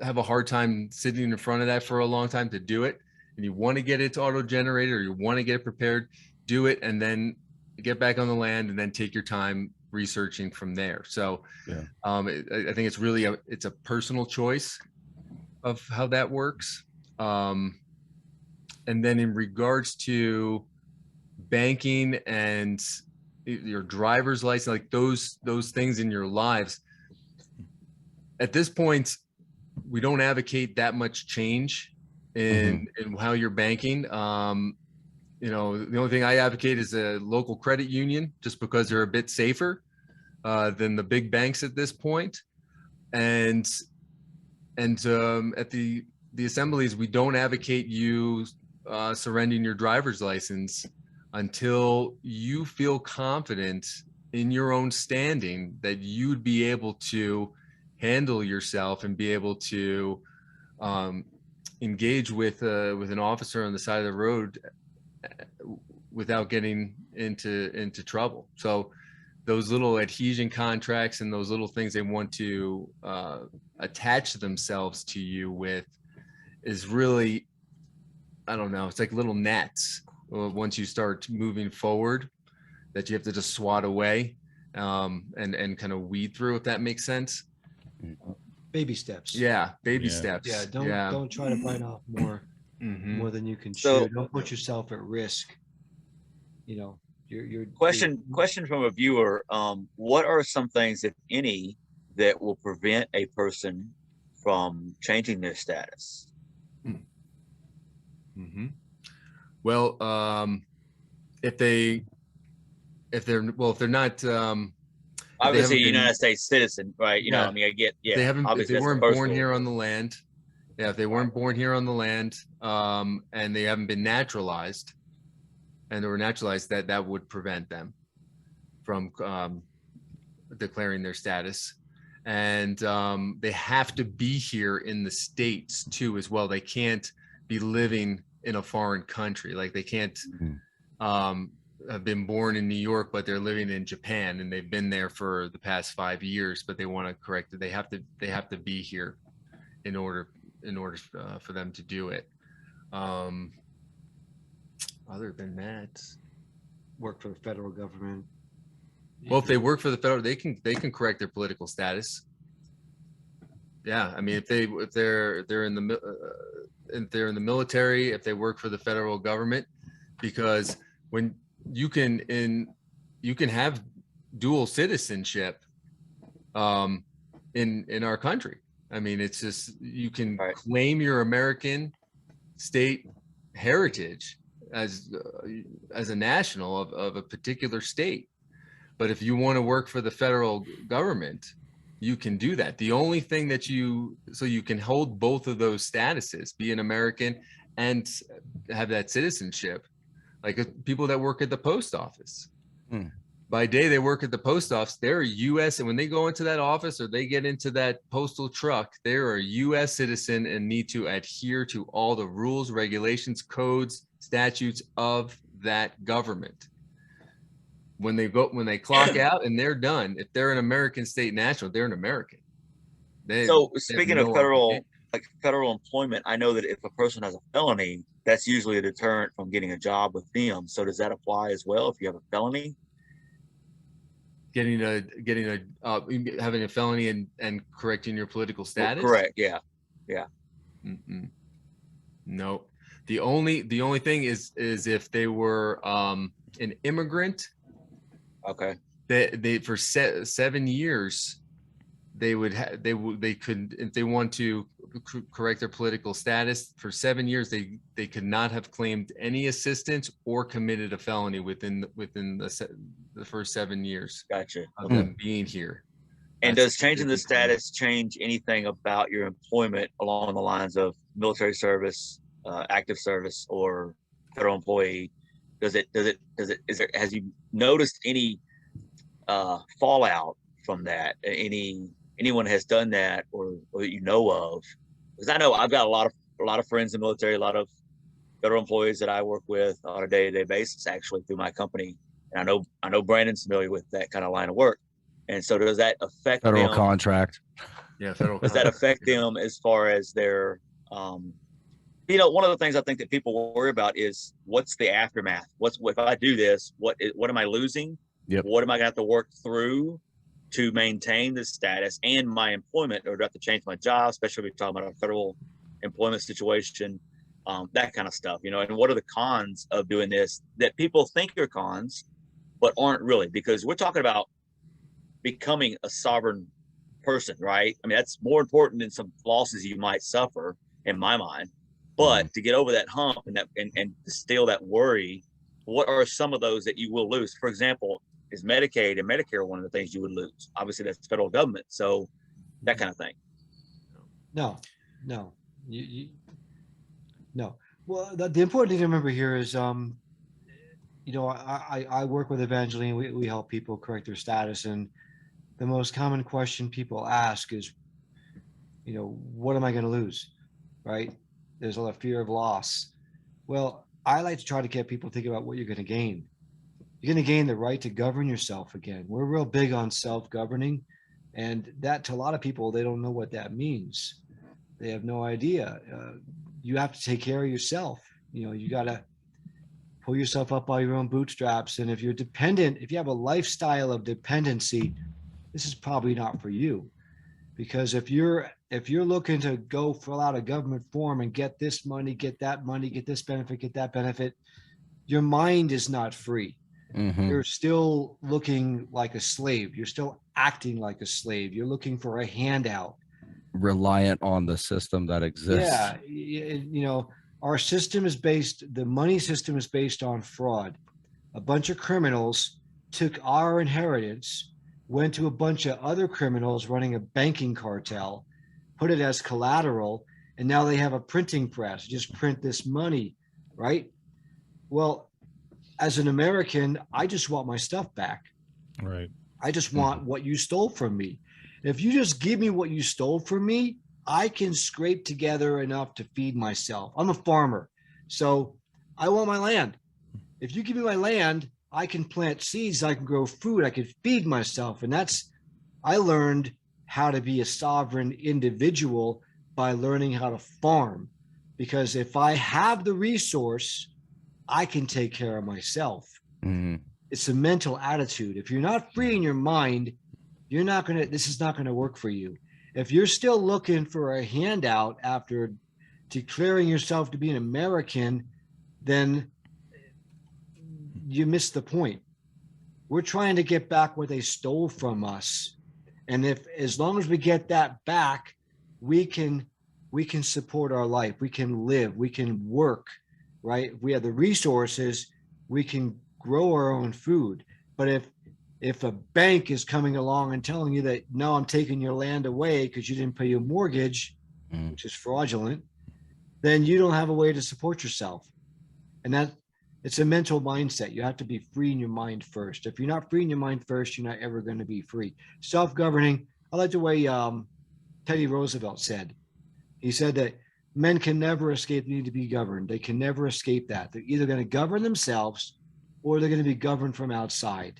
hard time sitting in front of that for a long time to do it, and you want to get it auto generated, or you want to get it prepared, do it, and then get back on the land and then take your time researching from there. So I think it's really it's a personal choice of how that works. And then in regards to banking and your driver's license, like those things in your lives, at this point, we don't advocate that much change in how you're banking. The only thing I advocate is a local credit union, just because they're a bit safer than the big banks at this point. And at the assemblies, we don't advocate you surrendering your driver's license until you feel confident in your own standing that you'd be able to handle yourself and be able to engage with an officer on the side of the road without getting into trouble. So those little adhesion contracts and those little things they want to attach themselves to you with is really, I don't know, it's like little gnats. Once you start moving forward, that you have to just swat away and kind of weed through, if that makes sense. Baby steps. Yeah, baby Yeah. steps. Yeah. Don't try to bite off more than you can So- chew. Don't put yourself at risk. You know, your Question from a viewer. What are some things, if any, that will prevent a person from changing their status? Well, if they're not Obviously, been- United States citizen, right? You know, Yeah. I mean, I get, yeah. if they obviously that's the weren't first born rule. here on the land, if they weren't born here on the land, and they haven't been naturalized, and they were naturalized, that would prevent them from declaring their status. And they have to be here in the States too, as well. They can't be living in a foreign country. Like they can't have been born in New York, but they're living in Japan and they've been there for the past 5 years, but they want to correct it. They have to be here in order for them to do it. Other than that, work for the federal government. well, if they work for the federal, they can correct their political status. Yeah, I mean, if they're in the military, if they work for the federal government, because when you can have dual citizenship in our country. I mean, it's just you can claim your American state heritage as a national of a particular state. But if you want to work for the federal government, you can do that. The only thing that you can hold both of those statuses, be an American and have that citizenship, like people that work at the post office. By day, they work at the post office. They're a U.S. and when they go into that office or they get into that postal truck, they're a U.S. citizen and need to adhere to all the rules, regulations, codes, statutes of that government. When they clock out and they're done, if they're an American state national, they're an American. So speaking of federal employment, I know that if a person has a felony, that's usually a deterrent from getting a job with them. So does that apply as well if you have a felony? Having a felony and correcting your political status? Well, correct. Yeah. No. The only thing is if they were an immigrant. Okay. They for 7 years, they could, if they want to correct their political status for 7 years, they could not have claimed any assistance or committed a felony within the first 7 years. Gotcha. Of them being here. And does changing the status change anything about your employment along the lines of military service, active service, or federal employee? Has you noticed any fallout from that? Anyone has done that or that you know of? Because I know I've got a lot of friends in the military, a lot of federal employees that I work with on a day-to-day basis, actually through my company. And I know Brandon's familiar with that kind of line of work. And so does that affect federal them? contract? Yeah, federal. Does that affect them as far as their one of the things I think that people worry about is what's the aftermath? If I do this, what am I losing? Yep. What am I going to have to work through to maintain the status and my employment, or do I have to change my job, especially if we're talking about a federal employment situation, that kind of stuff, and what are the cons of doing this that people think are cons, but aren't really, because we're talking about becoming a sovereign person, right? I mean, that's more important than some losses you might suffer in my mind. But to get over that hump and distill that worry, what are some of those that you will lose? For example, is Medicaid and Medicare one of the things you would lose? Obviously, that's federal government, so that kind of thing. No. No. Well, the important thing to remember here is, I work with Evangeline. We help people correct their status. And the most common question people ask is, what am I going to lose? Right? There's a lot of fear of loss. Well, I like to try to get people thinking about what you're going to gain. You're going to gain the right to govern yourself again. We're real big on self-governing. And that, to a lot of people, they don't know what that means. They have no idea. You have to take care of yourself. You got to pull yourself up by your own bootstraps. And if you're dependent, if you have a lifestyle of dependency, this is probably not for you. Because if you're looking to go fill out a government form and get this money, get that money, get this benefit, get that benefit, your mind is not free. Mm-hmm. You're still looking like a slave. You're still acting like a slave. You're looking for a handout. Reliant on the system that exists. Yeah. Our system is the money system is based on fraud. A bunch of criminals took our inheritance, went to a bunch of other criminals running a banking cartel, put it as collateral, and now they have a printing press. Just print this money, right? Well, as an American, I just want my stuff back. Right. I just want what you stole from me. If you just give me what you stole from me, I can scrape together enough to feed myself. I'm a farmer, so I want my land. If you give me my land, I can plant seeds, I can grow food, I can feed myself. And I learned how to be a sovereign individual by learning how to farm. Because if I have the resource, I can take care of myself. Mm-hmm. It's a mental attitude. If you're not free in your mind, this is not going to work for you. If you're still looking for a handout after declaring yourself to be an American, then you missed the point. We're trying to get back what they stole from us. And as long as we get that back, we can support our life. We can live, we can work, right? If we have the resources, we can grow our own food. But if a bank is coming along and telling you that, no, I'm taking your land away because you didn't pay your mortgage, which is fraudulent, then you don't have a way to support yourself. And it's a mental mindset. You have to be free in your mind first. If you're not free in your mind first, you're not ever going to be free. Self-governing, I like the way Teddy Roosevelt said. He said that men can never escape the need to be governed. They can never escape that. They're either going to govern themselves or they're going to be governed from outside,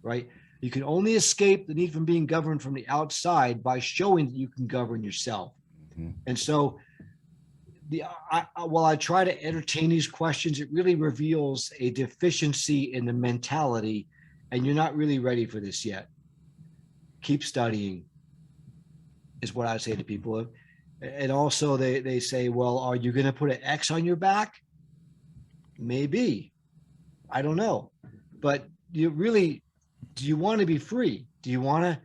right? You can only escape the need from being governed from the outside by showing that you can govern yourself. Mm-hmm. And so while I try to entertain these questions, it really reveals a deficiency in the mentality, and you're not really ready for this yet. Keep studying is what I say to people. And also they say, well, are you going to put an X on your back? Maybe. I don't know. But do you want to be free? Do you want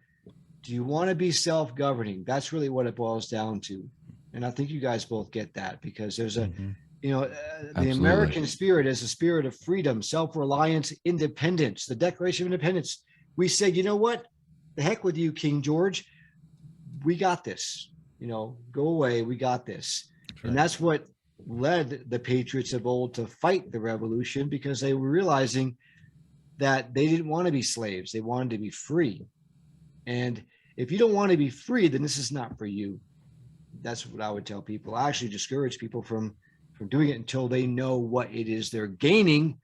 to be self-governing? That's really what it boils down to. And I think you guys both get that, because there's the American spirit is a spirit of freedom, self-reliance, independence, the Declaration of Independence. We said, you know what? The heck with you, King George. We got this. Go away. We got this. Right. And that's what led the patriots of old to fight the revolution, because they were realizing that they didn't want to be slaves. They wanted to be free. And if you don't want to be free, then this is not for you. That's what I would tell people. I actually discourage people from doing it until they know what it is they're gaining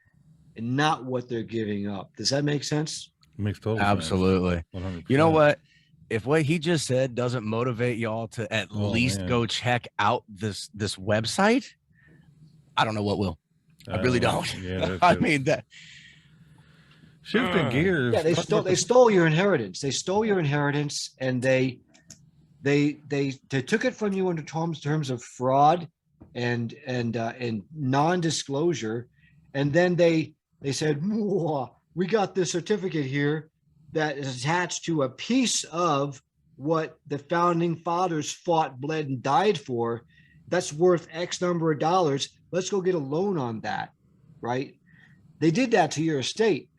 and not what they're giving up. Does that make sense? It makes total Absolutely. sense. 100%. You know what? If what he just said doesn't motivate y'all to at least go check out this website, I don't know what will. I really don't. Yeah, I mean that. Shifting gears. Yeah, they stole your inheritance. They stole your inheritance, and they took it from you under terms of fraud and non-disclosure, and then they said, we got this certificate here that is attached to a piece of what the founding fathers fought, bled, and died for. That's worth X number of dollars. Let's go get a loan on that, right? They did that to your estate.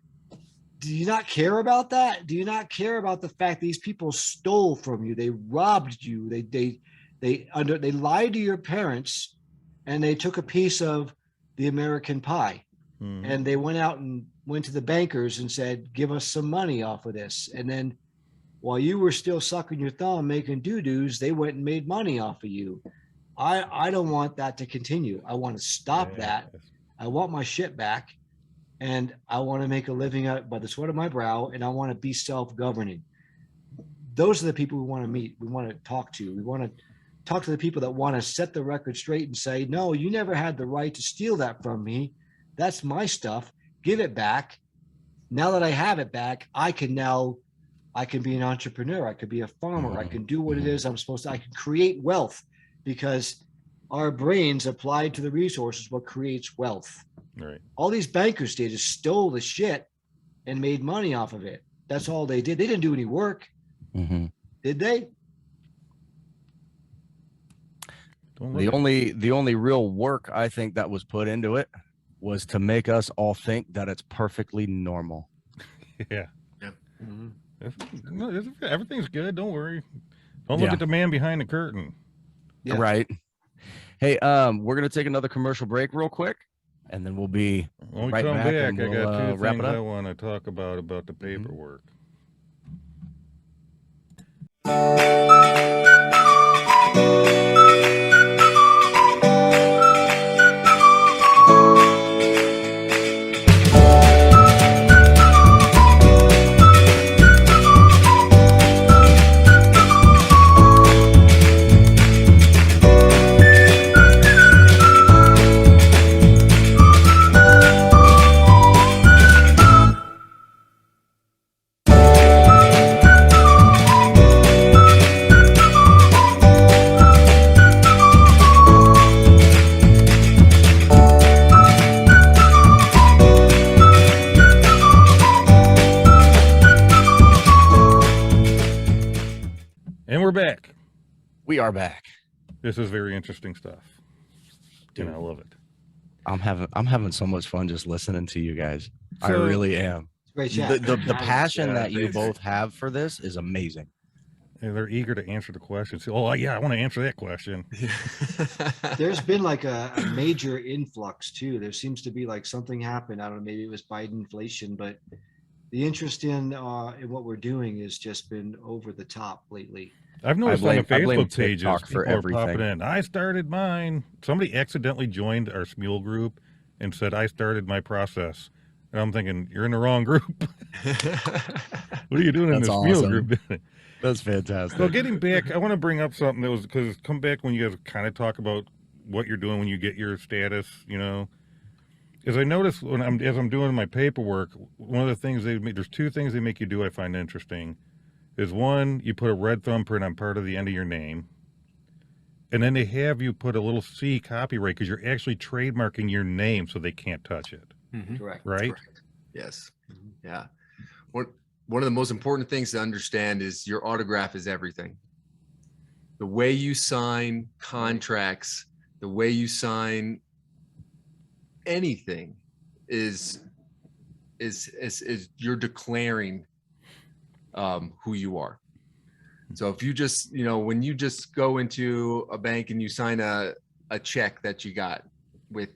Do you not care about that? Do you not care about the fact these people stole from you? They robbed you. They lied to your parents, and they took a piece of the American pie. And they went out and went to the bankers and said, give us some money off of this. And then while you were still sucking your thumb making doo-doos, they went and made money off of you. I don't want that to continue. I want to stop that. I want my shit back, and I want to make a living out by the sweat of my brow, and I want to be self-governing. Those are the people we want to meet. We want to talk to. We want to talk to the people that want to set the record straight and say, no, you never had the right to steal that from me. That's my stuff. Give it back. Now that I have it back, I can be an entrepreneur. I could be a farmer. I can do what it is I'm supposed to. I can create wealth, because our brains applied to the resources what creates wealth. Right. All these bankers did is stole the shit and made money off of it. That's all they did. They didn't do any work. Did they? The only real work I think that was put into it was to make us all think that it's perfectly normal. Yeah. Everything's good. Don't worry. Don't look at the man behind the curtain. Yeah. Right. Hey, we're gonna take another commercial break real quick, and then we'll be When we right come back. back, And I we'll, got two wrap things it I up. want to talk about the paperwork. And we're back. We are back. This is very interesting stuff. Dude. And I love it. I'm having so much fun just listening to you guys. I So- really am. Great chat. The passion that you thanks. both have for this is amazing. And they're eager to answer the questions. Oh, yeah, I want to answer that question. There's been like a major influx too. There seems to be like something happened. I don't know, maybe it was Biden inflation, but the interest in what we're doing has just been over the top lately. I've noticed on the I blame Facebook pages, TikTok for people are popping everything. in. I started mine. Somebody accidentally joined our Smule group and said, I started my process. And I'm thinking, you're in the wrong group. What are you doing in That's this Smule awesome. group? That's fantastic. So getting back, I want to bring up something that was, because come back when you guys kind of talk about what you're doing when you get your status, as I notice as I'm doing my paperwork, one of the things there's two things they make you do I find interesting. Is one, you put a red thumbprint on part of the end of your name, and then they have you put a little C copyright because you're actually trademarking your name so they can't touch it, Correct. right? Correct. Yes. Yeah. One of the most important things to understand is your autograph is everything. The way you sign contracts, the way you sign anything is you're declaring who you are. So if you just, when you just go into a bank and you sign a check that you got with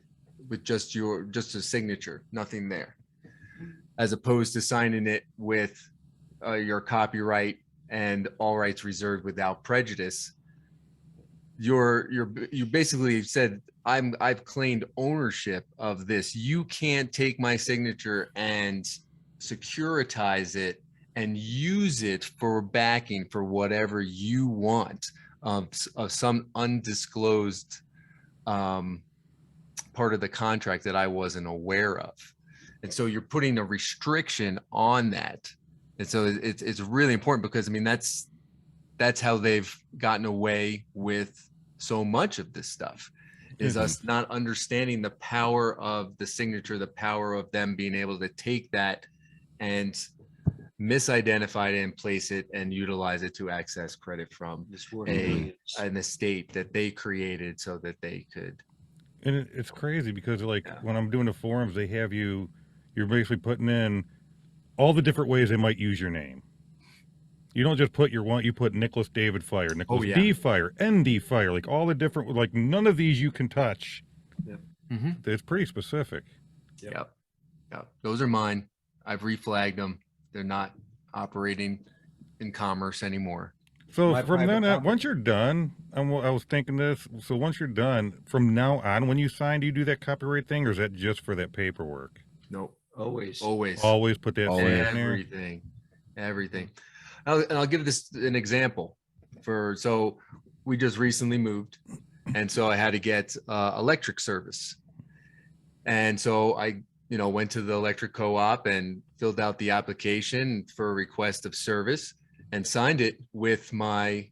just a signature, nothing there, as opposed to signing it with your copyright and all rights reserved without prejudice, you basically said, I've claimed ownership of this. You can't take my signature and securitize it and use it for backing for whatever you want of some undisclosed part of the contract that I wasn't aware of. And so you're putting a restriction on that. And so it's really important because, I mean, that's how they've gotten away with so much of this stuff, is us not understanding the power of the signature, the power of them being able to take that and misidentify it and place it and utilize it to access credit from an estate that they created so that they could. And it's crazy because when I'm doing the forums, they have you're basically putting in all the different ways they might use your name. You don't just put you put Nicholas David Fire, Nicholas D Fire, ND Fire, like all the different, none of these you can touch. Yep. It's pretty specific. Yep. Those are mine. I've reflagged them. They're not operating in commerce anymore. So My from then private on, once you're done, I was thinking this. So once you're done, from now on, when you sign, do you do that copyright thing, or is that just for that paperwork? Nope. Always. Always put that Always. in there. Everything. I'll give this an example. So we just recently moved, and so I had to get electric service, and so I went to the electric co-op and filled out the application for a request of service and signed it with my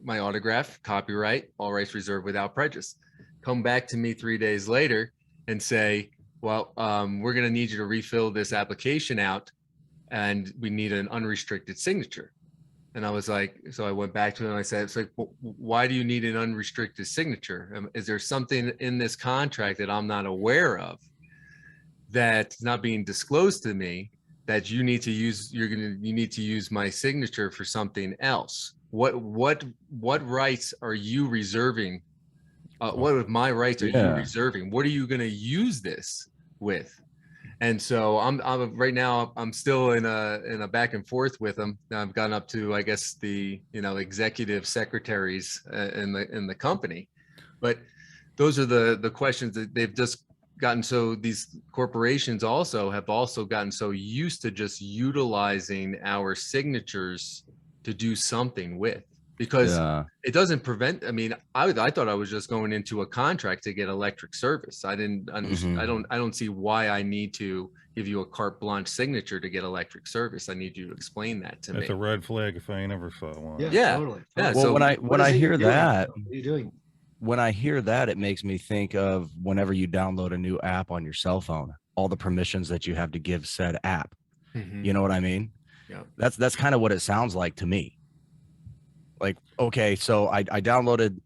autograph, copyright, all rights reserved without prejudice. Come back to me 3 days later and say, well, we're going to need you to refill this application out, and we need an unrestricted signature. And I was like, so I went back to him and I said, it's like, well, why do you need an unrestricted signature? Is there something in this contract that I'm not aware of that's not being disclosed to me that you need to use? You need to use my signature for something else. What rights are you reserving? What of my rights are you reserving? What are you going to use this with? And so I'm right now I'm still in a back and forth with them. I've gone up to, I guess, the executive secretaries in the company, but those are the questions that they've just gotten. So these corporations have gotten so used to just utilizing our signatures to do something with, because it doesn't prevent. I mean, I thought I was just going into a contract to get electric service. I didn't understand. I don't see why I need to give you a carte blanche signature to get electric service. I need you to explain that to me. That's a red flag if I never saw one. Yeah, totally. Well, so when I hear that, what are you doing? when I hear that, it makes me think of whenever you download a new app on your cell phone, all the permissions that you have to give said app. You know what I mean? Yeah. That's kind of what it sounds like to me. Like, okay, so I downloaded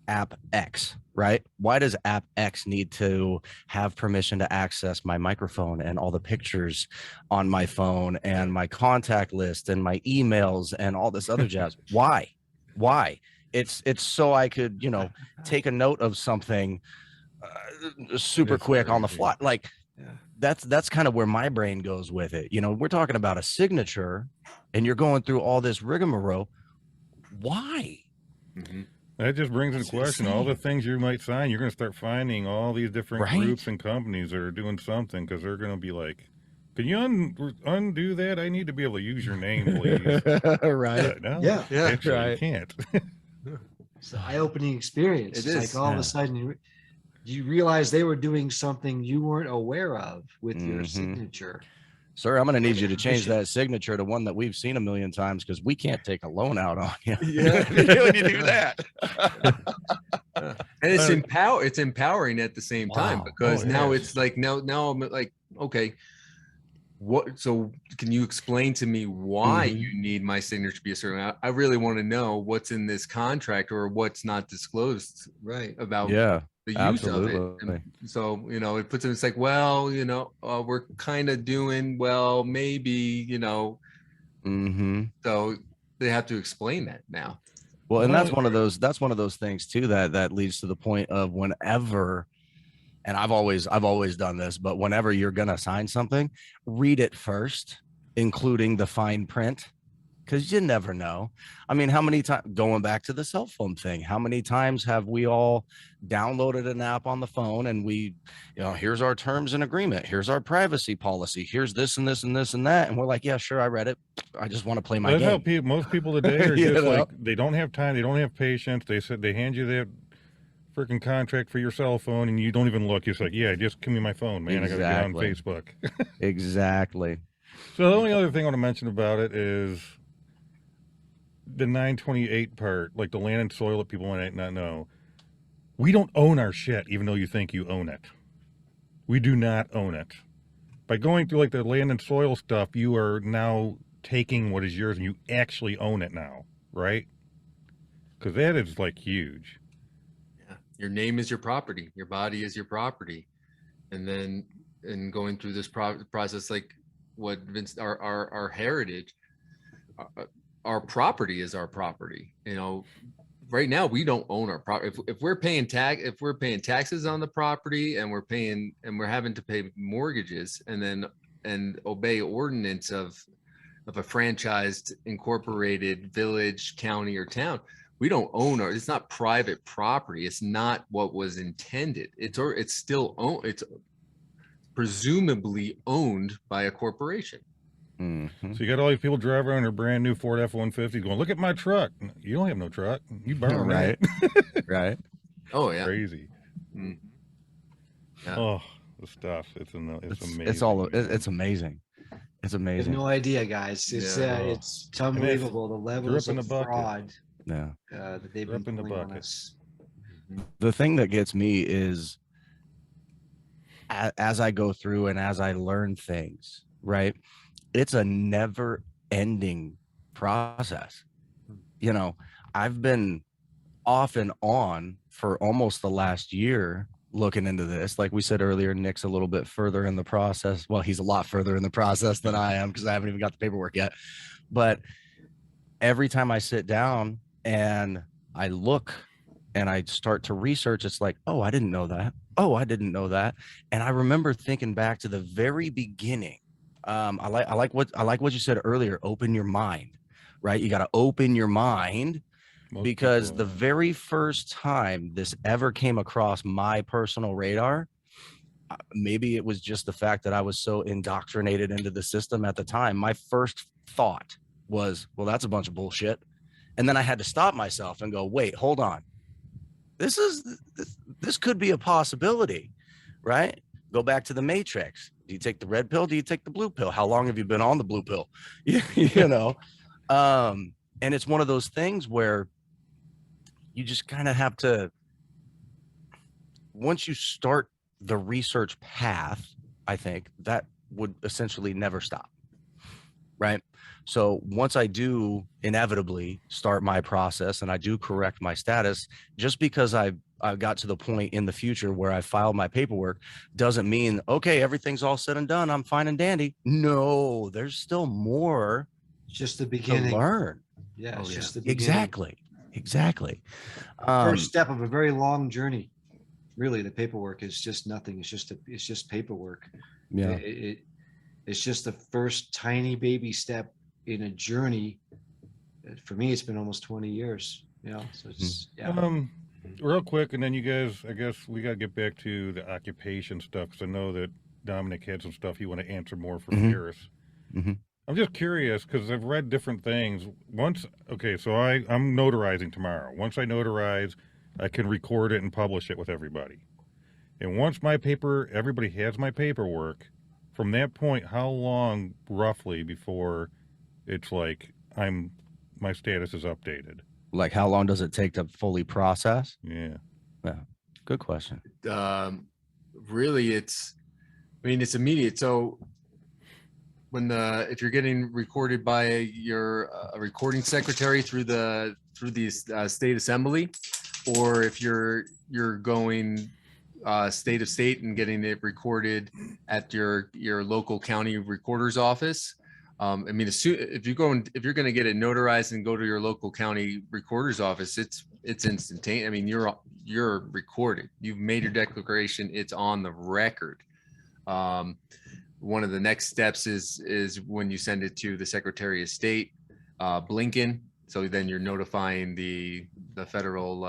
app X, right? Why does app X need to have permission to access my microphone and all the pictures on my phone and my contact list and my emails and all this other jazz? Why? It's so I could, take a note of something super quick on the fly. Like, that's kind of where my brain goes with it. We're talking about a signature and you're going through all this rigmarole. Why? That just brings into question all the things you might sign. You're going to start finding all these different groups and companies that are doing something, because they're going to be like, can you undo that? I need to be able to use your name, please. Right. No, Yeah. actually, Right. you can't. It's an eye-opening experience. It It's is. like all of a sudden you realize they were doing something you weren't aware of with your signature. Sir, I'm going to need you to change that signature to one that we've seen a million times, because we can't take a loan out on you. Yeah. When you do that. And it's empowering at the same time, Wow. because now it's like, now I'm like, okay, so can you explain to me why you need my signature to be a certain? I really want to know what's in this contract or what's not disclosed about the use of it. And so, it puts it's like, well, we're kind of doing, well, maybe, so they have to explain that now. Well, and that's one of those things too, that leads to the point of whenever, and I've always done this, but whenever you're going to sign something, read it first, including the fine print, because you never know. I mean, how many times, going back to the cell phone thing, how many times have we all downloaded an app on the phone and we, here's our terms and agreement, here's our privacy policy, here's this and this and this and that, and we're like, yeah, sure, I read it, I just want to play my game. How most people today are just like, they don't have time, they don't have patience. They said they hand you that freaking contract for your cell phone and you don't even look. It's like, yeah, just give me my phone, man. Exactly. I gotta get on Facebook. Exactly. So the only other thing I want to mention about it is the 928 part, like the land and soil that people might not know. We don't own our shit, even though you think you own it. We do not own it. By going through like the land and soil stuff, you are now taking what is yours and you actually own it now, right? Because that is like huge. Your name is your property. Your body is your property. And then going through this process, like what Vince, our heritage, our property is our property. right now we don't own our property. If we're paying taxes on the property and we're having to pay mortgages and obey ordinance of a franchised incorporated village, county, or town, we don't own it's not private property. It's not what was intended. It's still owned. It's presumably owned by a corporation. Mhm. So you got all these people driving around their brand new Ford F-150 going, look at my truck. You don't have no truck. You borrowed Right. it. Right. Oh yeah. Crazy. Mhm. Yeah. Oh, the stuff. It's amazing. It's amazing. It's I have amazing. no idea, guys. It's Yeah. it's unbelievable the levels drip in of the bucket. fraud Yeah. that they've Drip been in the pulling on bucket. us. The thing that gets me is as I go through and as I learn things, right? It's a never ending process. You know, I've been off and on for almost the last year looking into this. Like we said earlier, Nick's a little bit further in the process. Well, he's a lot further in the process than I am because I haven't even got the paperwork yet. But every time I sit down and I look and I start to research, it's like, oh, I didn't know that. Oh, I didn't know that. And I remember thinking back to the very beginning. I like what you said earlier. Open your mind, right? You got to open your mind Most because people, the very first time this ever came across my personal radar, maybe it was just the fact that I was so indoctrinated into the system at the time. My first thought was, well, that's a bunch of bullshit. And then I had to stop myself and go, wait, hold on. This could be a possibility, right? Go back to the Matrix. Do you take the red pill? Do you take the blue pill? How long have you been on the blue pill? you know, and it's one of those things where you just kind of have to, once you start the research path, I think that would essentially never stop, right? So once I do inevitably start my process and I do correct my status, just because I got to the point in the future where I filed my paperwork doesn't mean, okay, everything's all said and done, I'm fine and dandy. No, there's still more It's just the to beginning. learn. Yeah, Oh, it's yeah. just the beginning. Exactly. First step of a very long journey. Really, the paperwork is just nothing. It's just paperwork. Yeah. It's just the first tiny baby step in a journey. For me, it's been almost 20 years. You know, so it's Real quick, and then you guys, I guess we got to get back to the occupation stuff because I know that Dominic had some stuff you want to answer more for Pierce. Mhm. I'm just curious because I've read different things. So I'm notarizing tomorrow. Once I notarize, I can record it and publish it with everybody. And once everybody has my paperwork, from that point, how long roughly before it's like my status is updated? Like how long does it take to fully process? Yeah. Yeah. Good question. Really, it's immediate. So if you're getting recorded by your recording secretary through the state assembly, or if you're going state of state and getting it recorded at your local county recorder's office. If you're going to get it notarized and go to your local county recorder's office, it's instantaneous. I mean, you're recorded. You've made your declaration. It's on the record. One of the next steps is when you send it to the Secretary of State, Blinken. So then you're notifying the federal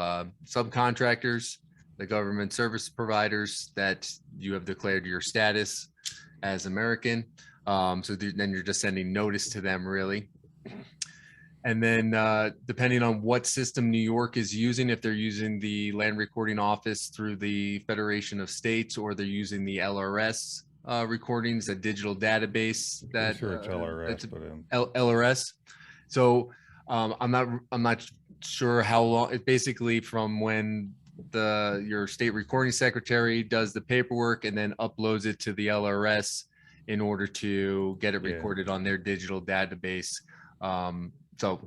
subcontractors, the government service providers that you have declared your status as American. Then you're just sending notice to them, really. And then depending on what system New York is using, if they're using the land recording office through the Federation of States, or they're using the LRS recordings, a digital database that Sure, it's LRS, that's but LRS. So I'm not sure how long. It's basically from when your state recording secretary does the paperwork and then uploads it to the LRS in order to get it recorded on their digital database. So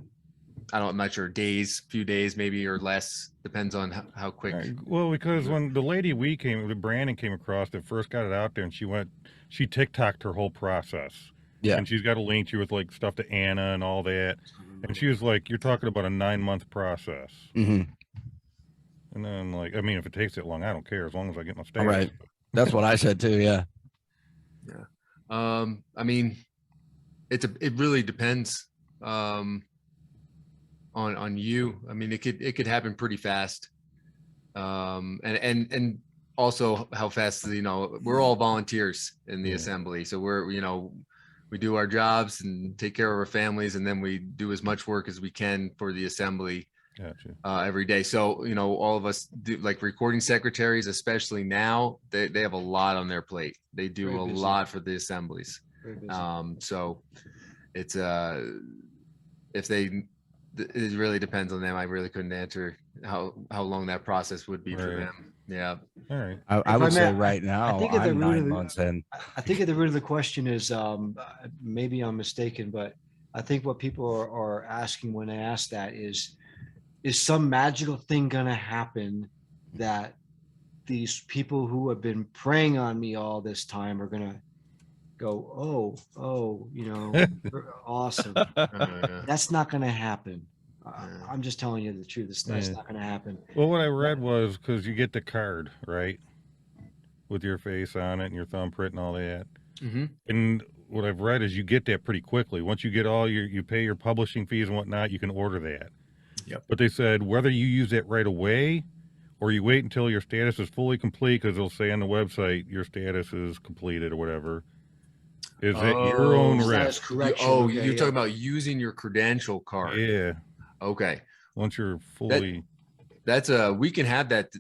I'm not sure, few days maybe, or less, depends on how quick. Well, because when the lady Brandon came across that first got it out there, and she TikToked her whole process. Yeah. And she's got a link to with like stuff to Anna and all that. And she was like, "You're talking about a 9-month process." Mm-hmm. And then, like, I mean, if it takes that long, I don't care as long as I get my status. All right. That's what I said too. Yeah. I mean, it really depends on you. I mean, it could happen pretty fast. And also how fast, we're all volunteers in the assembly. So we do our jobs and take care of our families, and then we do as much work as we can for the assembly. Gotcha. Every day. So, all of us do, like recording secretaries, especially now, they have a lot on their plate. They do Very a busy. lot for the assemblies. Very busy. So it's, it really depends on them. I really couldn't answer how long that process would be for Right. them. Yeah. All right. I If would I say may, right now, I think at the I'm root of 9 the- months in. I think at the root of the question is, maybe I'm mistaken, but I think what people are asking when they ask that is some magical thing going to happen that these people who have been preying on me all this time are going to go, oh, awesome. That's not going to happen. I'm just telling you the truth. That's Yeah. not going to happen. Well, what I read was because you get the card, right, with your face on it and your thumbprint and all that. Mm-hmm. And what I've read is you get that pretty quickly. Once you get you pay your publishing fees and whatnot, you can order that. Yep. But they said whether you use it right away or you wait until your status is fully complete, because they'll say on the website your status is completed or whatever. Is at your own Status risk. correction. Oh, okay, you're yeah. talking about using your credential card. Yeah. Okay. Once you're fully, We can have that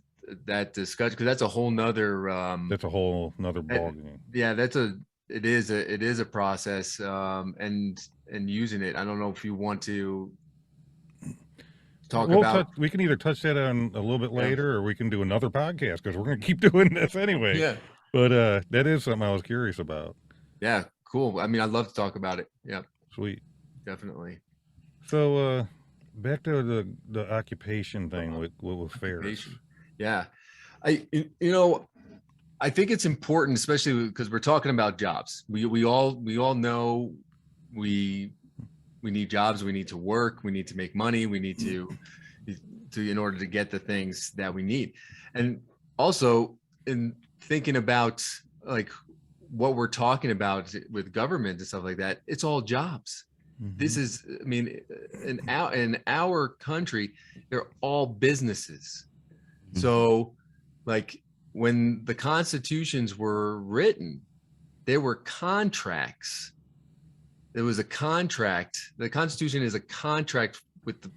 discussion, because that's a whole nother, that's a whole nother ballgame. yeah, it is a process, and using it. I don't know if you want to talk about. We can either touch that on a little bit Yeah. later, or we can do another podcast because we're going to keep doing this anyway. Yeah. But that is something I was curious about. Yeah. Cool. I mean, I'd love to talk about it. Yeah, Sweet. definitely. So back to the occupation thing with Ferris. Occupation. Yeah. I think it's important, especially because we're talking about jobs. We all know we need jobs. We need to work. We need to make money. We need to in order to get the things that we need. And also in thinking about like what we're talking about with government and stuff like that, it's all jobs. Mhm. This is, I mean, in our country, they're all businesses. Mhm. So like when the constitutions were written, there were contracts. There was a contract. The Constitution is a contract with the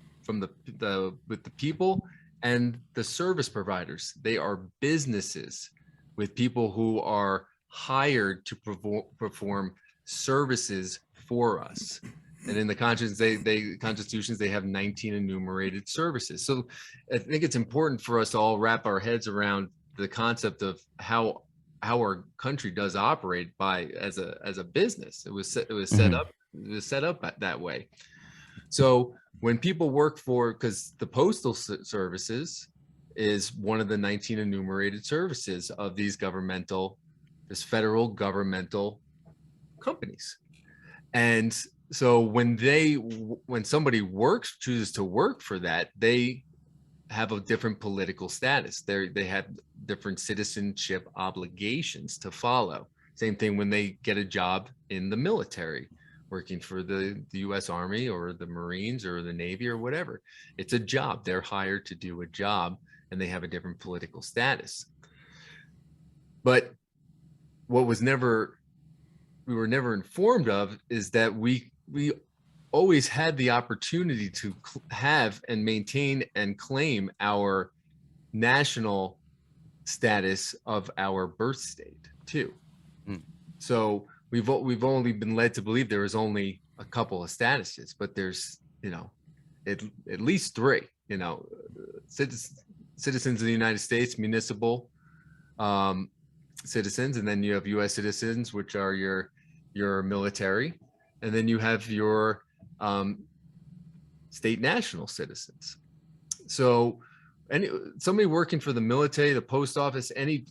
people and the service providers. They are businesses with people who are hired to perform services for us. And in the constitutions, they have 19 enumerated services. So I think it's important for us to all wrap our heads around the concept of how our country does operate as a business. It was set up that way. So when people work because the postal services is one of the 19 enumerated services of this federal governmental companies. And so when somebody chooses to work for that, they have a different political status. They have different citizenship obligations to follow. Same thing when they get a job in the military, working for the U.S. Army or the Marines or the Navy or whatever. It's a job. They're hired to do a job, and they have a different political status. But what we were never informed of is that we always had the opportunity to have and maintain and claim our national status of our birth state too. So we've only been led to believe there is only a couple of statuses, but there's at least three. Citizens of the United States, municipal citizens, and then you have U.S. citizens, which are your military, and then you have your state national citizens. So somebody working for the military, the post office, any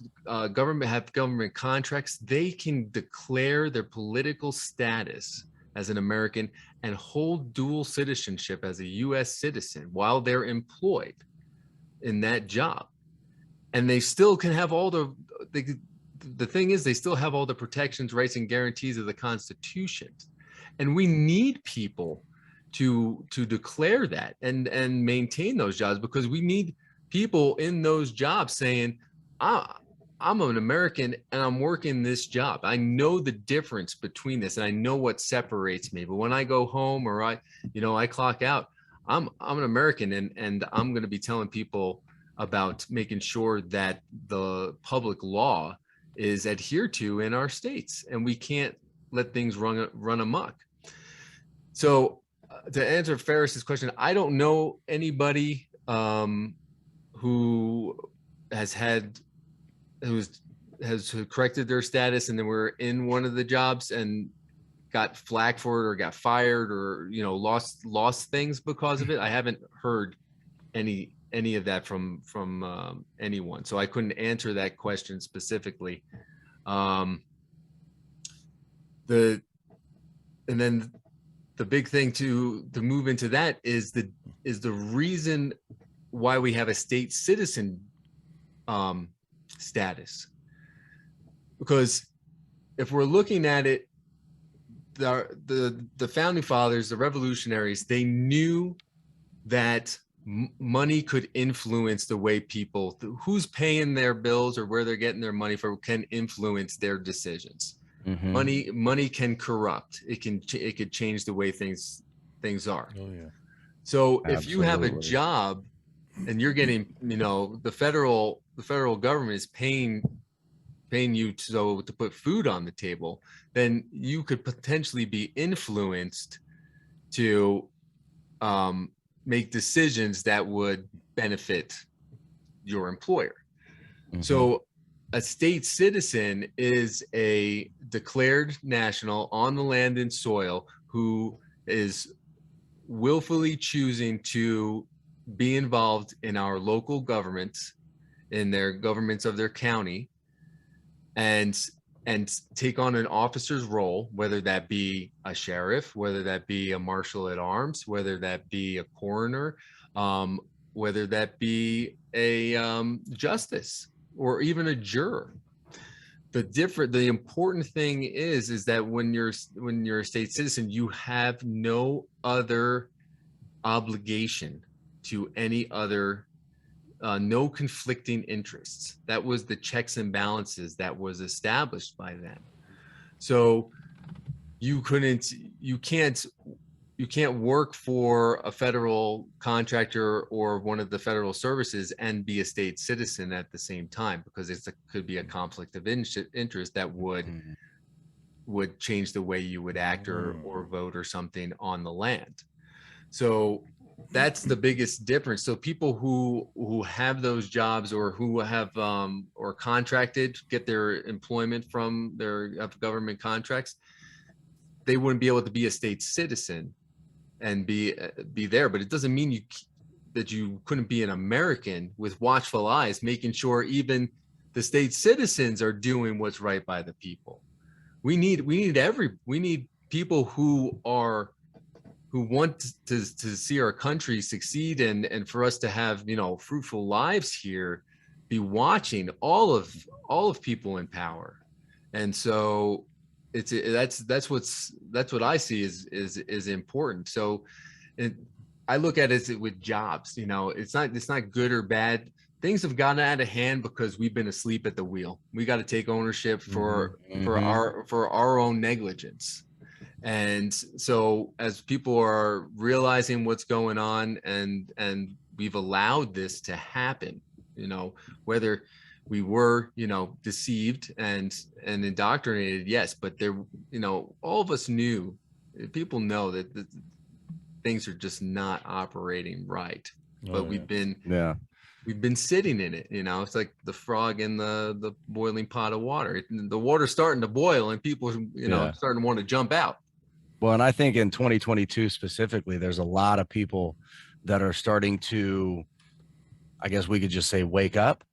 government contracts, they can declare their political status as an American and hold dual citizenship as a U.S. citizen while they're employed in that job. And they still can have all the thing is, they still have all the protections, rights, and guarantees of the Constitution. And we need people to declare that and maintain those jobs, because we need people in those jobs saying, I'm an American and I'm working this job. I know the difference between this and I know what separates me. But when I go home or I clock out, I'm an American and I'm going to be telling people about making sure that the public law is adhered to in our states, and we can't let things run amok. So to answer Ferris's question, I don't know anybody who has corrected their status and then were in one of the jobs and got flack for it or got fired or lost things because of it. I haven't heard any of that from anyone, so I couldn't answer that question specifically. And then the big thing to move into that is the reason why we have a state citizen status. Because if we're looking at it, the founding fathers, the revolutionaries, they knew that money could influence the way people, who's paying their bills or where they're getting their money from, can influence their decisions. Mm-hmm. Money can corrupt. It could change the way things are. Oh yeah. So Absolutely. If you have a job and you're getting, the federal government is paying you to put food on the table, then you could potentially be influenced to make decisions that would benefit your employer. Mm-hmm. So a state citizen is a declared national on the land and soil who is willfully choosing to be involved in our local governments, in their governments of their county, and take on an officer's role, whether that be a sheriff, whether that be a marshal at arms, whether that be a coroner, whether that be a justice or even a juror. The important thing is that when you're a state citizen, you have no other obligation to any other, no conflicting interests. That was the checks and balances that was established by them. So you can't work for a federal contractor or one of the federal services and be a state citizen at the same time, because it could be a conflict of interest that would change the way you would act or vote or something on the land. So that's the biggest difference. So people who have those jobs or who have or contracted, get their employment from their government contracts, they wouldn't be able to be a state citizen and be there. But it doesn't mean that you couldn't be an American with watchful eyes, making sure even the state citizens are doing what's right by the people. We need people who want to see our country succeed and for us to have fruitful lives here, be watching all of people in power. And so that's what I see is important. So I look at it with jobs. It's not good or bad. Things have gotten out of hand because we've been asleep at the wheel. We got to take ownership for our own negligence. And so as people are realizing what's going on and we've allowed this to happen, whether we were, deceived and indoctrinated, yes, but there, all of us knew, people know that things are just not operating right. But we've been sitting in it, it's like the frog in the boiling pot of water. The water's starting to boil and people, starting to want to jump out. Well, and I think in 2022 specifically, there's a lot of people that are starting to, I guess we could just say, wake up,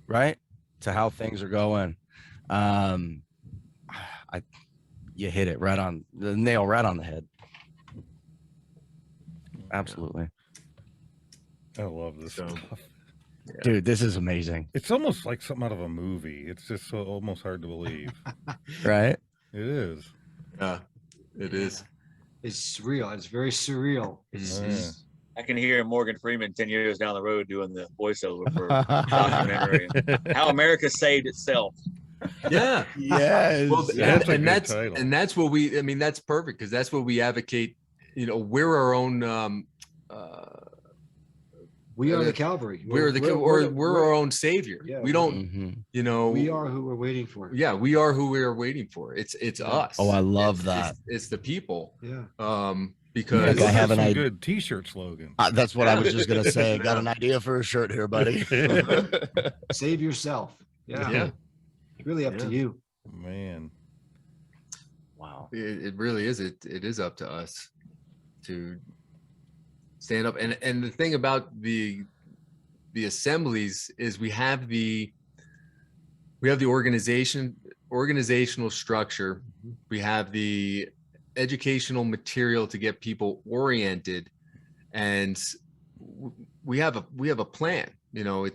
right, to how things are going. you hit it right on the nail, right on the head. Absolutely. I love this So- stuff. Dude, this is amazing. It's almost like something out of a movie. It's just so almost hard to believe. Right? It is. Yeah, it is. It's surreal. It's very surreal. It's I can hear Morgan Freeman 10 years down the road doing the voiceover for a documentary. How America saved itself. Yeah. Yes. Well, That's a and good that's title. and that's what we. I mean, that's perfect because that's what we advocate. You know, we're our own. we are the Calvary. We're our own savior. Yeah, we don't. Mhm. You know. We are who we're waiting for. Yeah, we are who we are waiting for. It's us. Oh, I love It's- that. It's the people. Yeah. Because Like I have some an good T-shirt slogan. That's what I was just gonna say. Got an idea for a shirt here, buddy. Save yourself. Yeah. Really up to Yeah. you. Man, Wow. it really is. It is up to us to stand up. And the thing about the assemblies is we have the organizational structure. We have the educational material to get people oriented, and we have a plan, you know,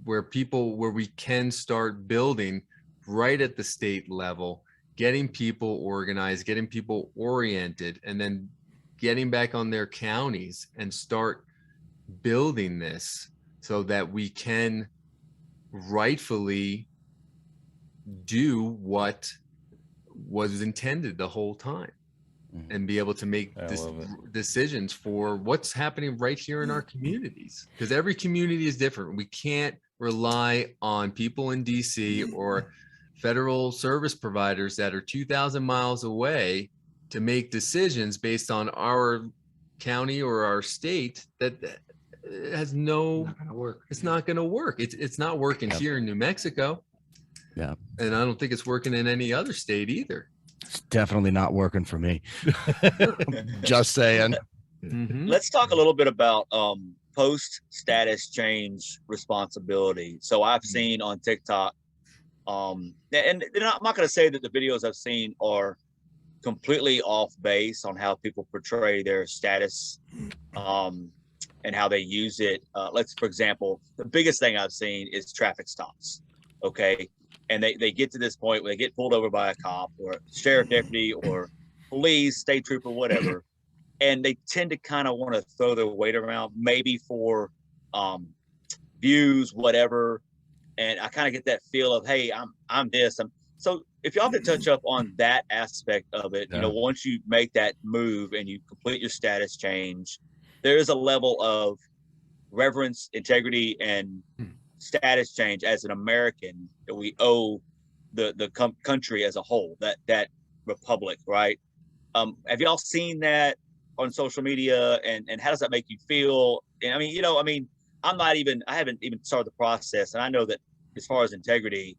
where we can start building right at the state level, getting people organized, getting people oriented, and then getting back on their counties and start building this so that we can rightfully do what was intended the whole time and be able to make decisions for what's happening right here in our communities, because every community is different. We can't rely on people in DC or federal service providers that are 2,000 miles away to make decisions based on our county or our state. That has no, Not gonna work. it's not going to work. It's not working here in New Mexico. Yeah. And I don't think it's working in any other state either. It's definitely not working for me. Just saying. Mhm. Let's talk a little bit about post status change responsibility. So I've seen on TikTok, and I'm not going to say that the videos I've seen are completely off base on how people portray their status and how they use it. For example, the biggest thing I've seen is traffic stops. Okay. And they get to this point where they get pulled over by a cop or sheriff deputy or police, state trooper, whatever. And they tend to kind of want to throw their weight around, maybe for views, whatever. And I kind of get that feel of, hey, I'm this. So if y'all could touch up on that aspect of it, you know, once you make that move and you complete your status change, there is a level of reverence, integrity, and status change as an American that we owe the country as a whole, that republic, right? Have y'all seen that on social media, and how does that make you feel? And I mean, I haven't even started the process, and I know that as far as integrity,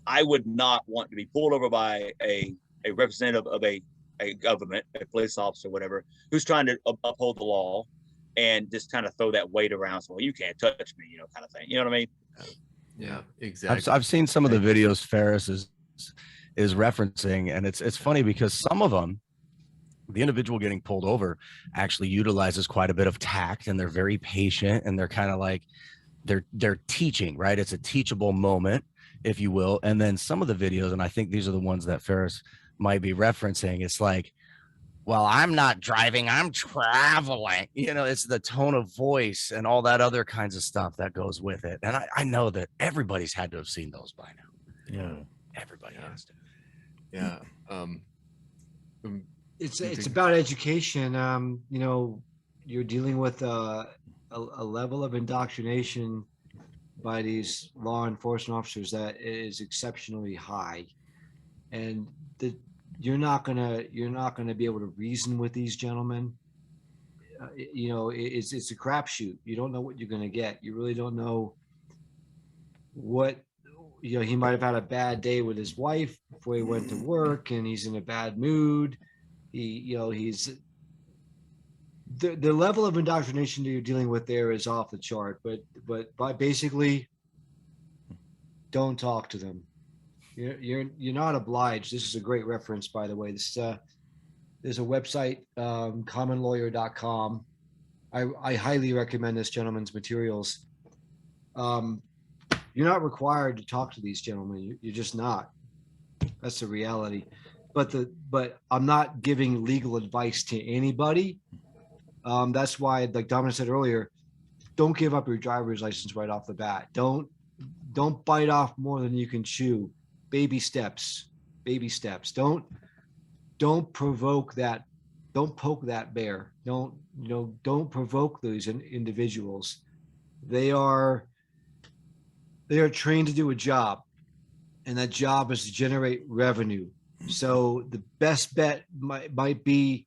I would not want to be pulled over by a representative of a government, a police officer, whatever, who's trying to uphold the law and just kind of throw that weight around. So, well, you can't touch me, you know, kind of thing. You know what I mean? Yeah, exactly. I've seen some of the videos Ferris is referencing, and it's funny because some of them, the individual getting pulled over actually utilizes quite a bit of tact, and they're very patient, and they're kind of like they're teaching, right? It's a teachable moment, if you will. And then some of the videos, and I think these are the ones that Ferris might be referencing, it's like, well, I'm not driving, I'm traveling. You know, it's the tone of voice and all that other kinds of stuff that goes with it. And I know that everybody's had to have seen those by now. yeah. Everybody has to. Yeah. It's about education. You know, you're dealing with a level of indoctrination by these law enforcement officers that is exceptionally high, and you're not gonna be able to reason with these gentlemen. You know, it's a crapshoot. You don't know what you're gonna get. You really don't know what, you know. He might have had a bad day with his wife before he went to work, and he's in a bad mood. He's the level of indoctrination that you're dealing with there is off the chart. But basically, don't talk to them. You're not obliged. This is a great reference, by the way. This there's a website, commonlawyer.com. I highly recommend this gentleman's materials. You're not required to talk to these gentlemen. You're just not. That's the reality. But I'm not giving legal advice to anybody. That's why, like Dominic said earlier, don't give up your driver's license right off the bat. Don't bite off more than you can chew. Baby steps. Don't provoke that. Don't poke that bear. Don't provoke those individuals. They are trained to do a job, and that job is to generate revenue. So the best bet might be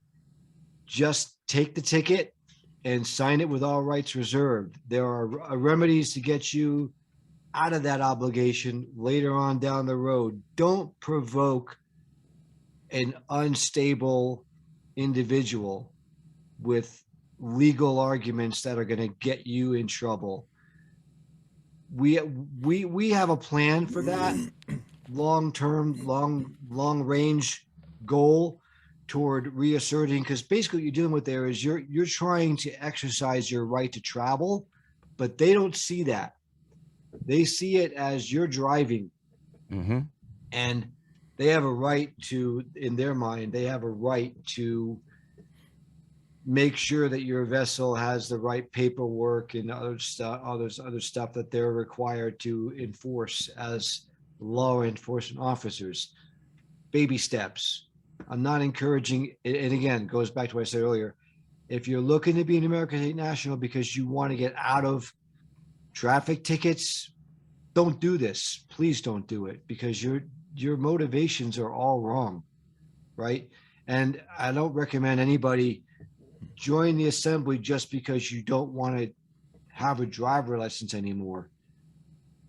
just take the ticket and sign it with all rights reserved. There are remedies to get you out of that obligation later on down the road. Don't provoke an unstable individual with legal arguments that are going to get you in trouble. We have a plan for that long-term, long range goal toward reasserting, because basically what you're dealing with there is you're trying to exercise your right to travel, but they don't see that. They see it as you're driving, and they have a right to, in their mind, they have a right to make sure that your vessel has the right paperwork and other stuff that they're required to enforce as law enforcement officers. Baby steps. I'm not encouraging, and again, it goes back to what I said earlier. If you're looking to be an American state national because you want to get out of traffic tickets, don't do this. Please don't do it, because your motivations are all wrong, right? And I don't recommend anybody join the assembly just because you don't want to have a driver license anymore.